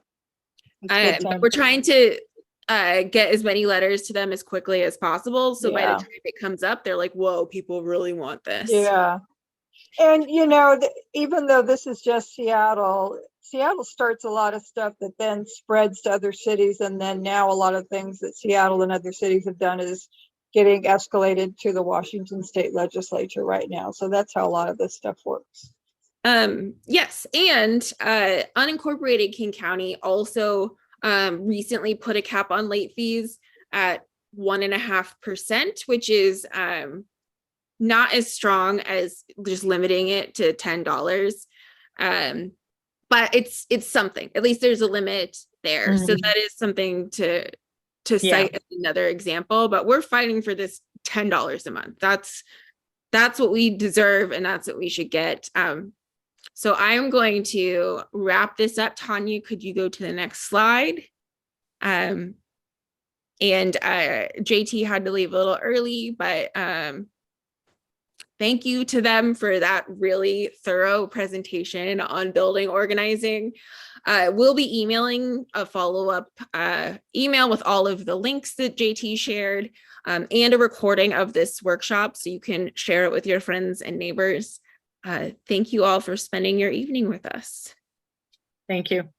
That's good time. We're trying to get as many letters to them as quickly as possible. So by Yeah. the time it comes up, they're like, whoa, people really want this. Yeah. And, you know, even though this is just Seattle starts a lot of stuff that then spreads to other cities. And then now a lot of things that Seattle and other cities have done is getting escalated to the Washington State Legislature right now. So that's how a lot of this stuff works. Yes. And unincorporated King County also recently put a cap on late fees at 1.5%, which is not as strong as just limiting it to $10. But it's something. At least there's a limit there. So that is something to cite as another example. But we're fighting for this $10 a month. That's what we deserve, and that's what we should get. So I'm going to wrap this up. Tanya, could you go to the next slide? And JT had to leave a little early, but thank you to them for that really thorough presentation on building organizing. We'll be emailing a follow-up email with all of the links that JT shared, and a recording of this workshop so you can share it with your friends and neighbors. Thank you all for spending your evening with us. Thank you.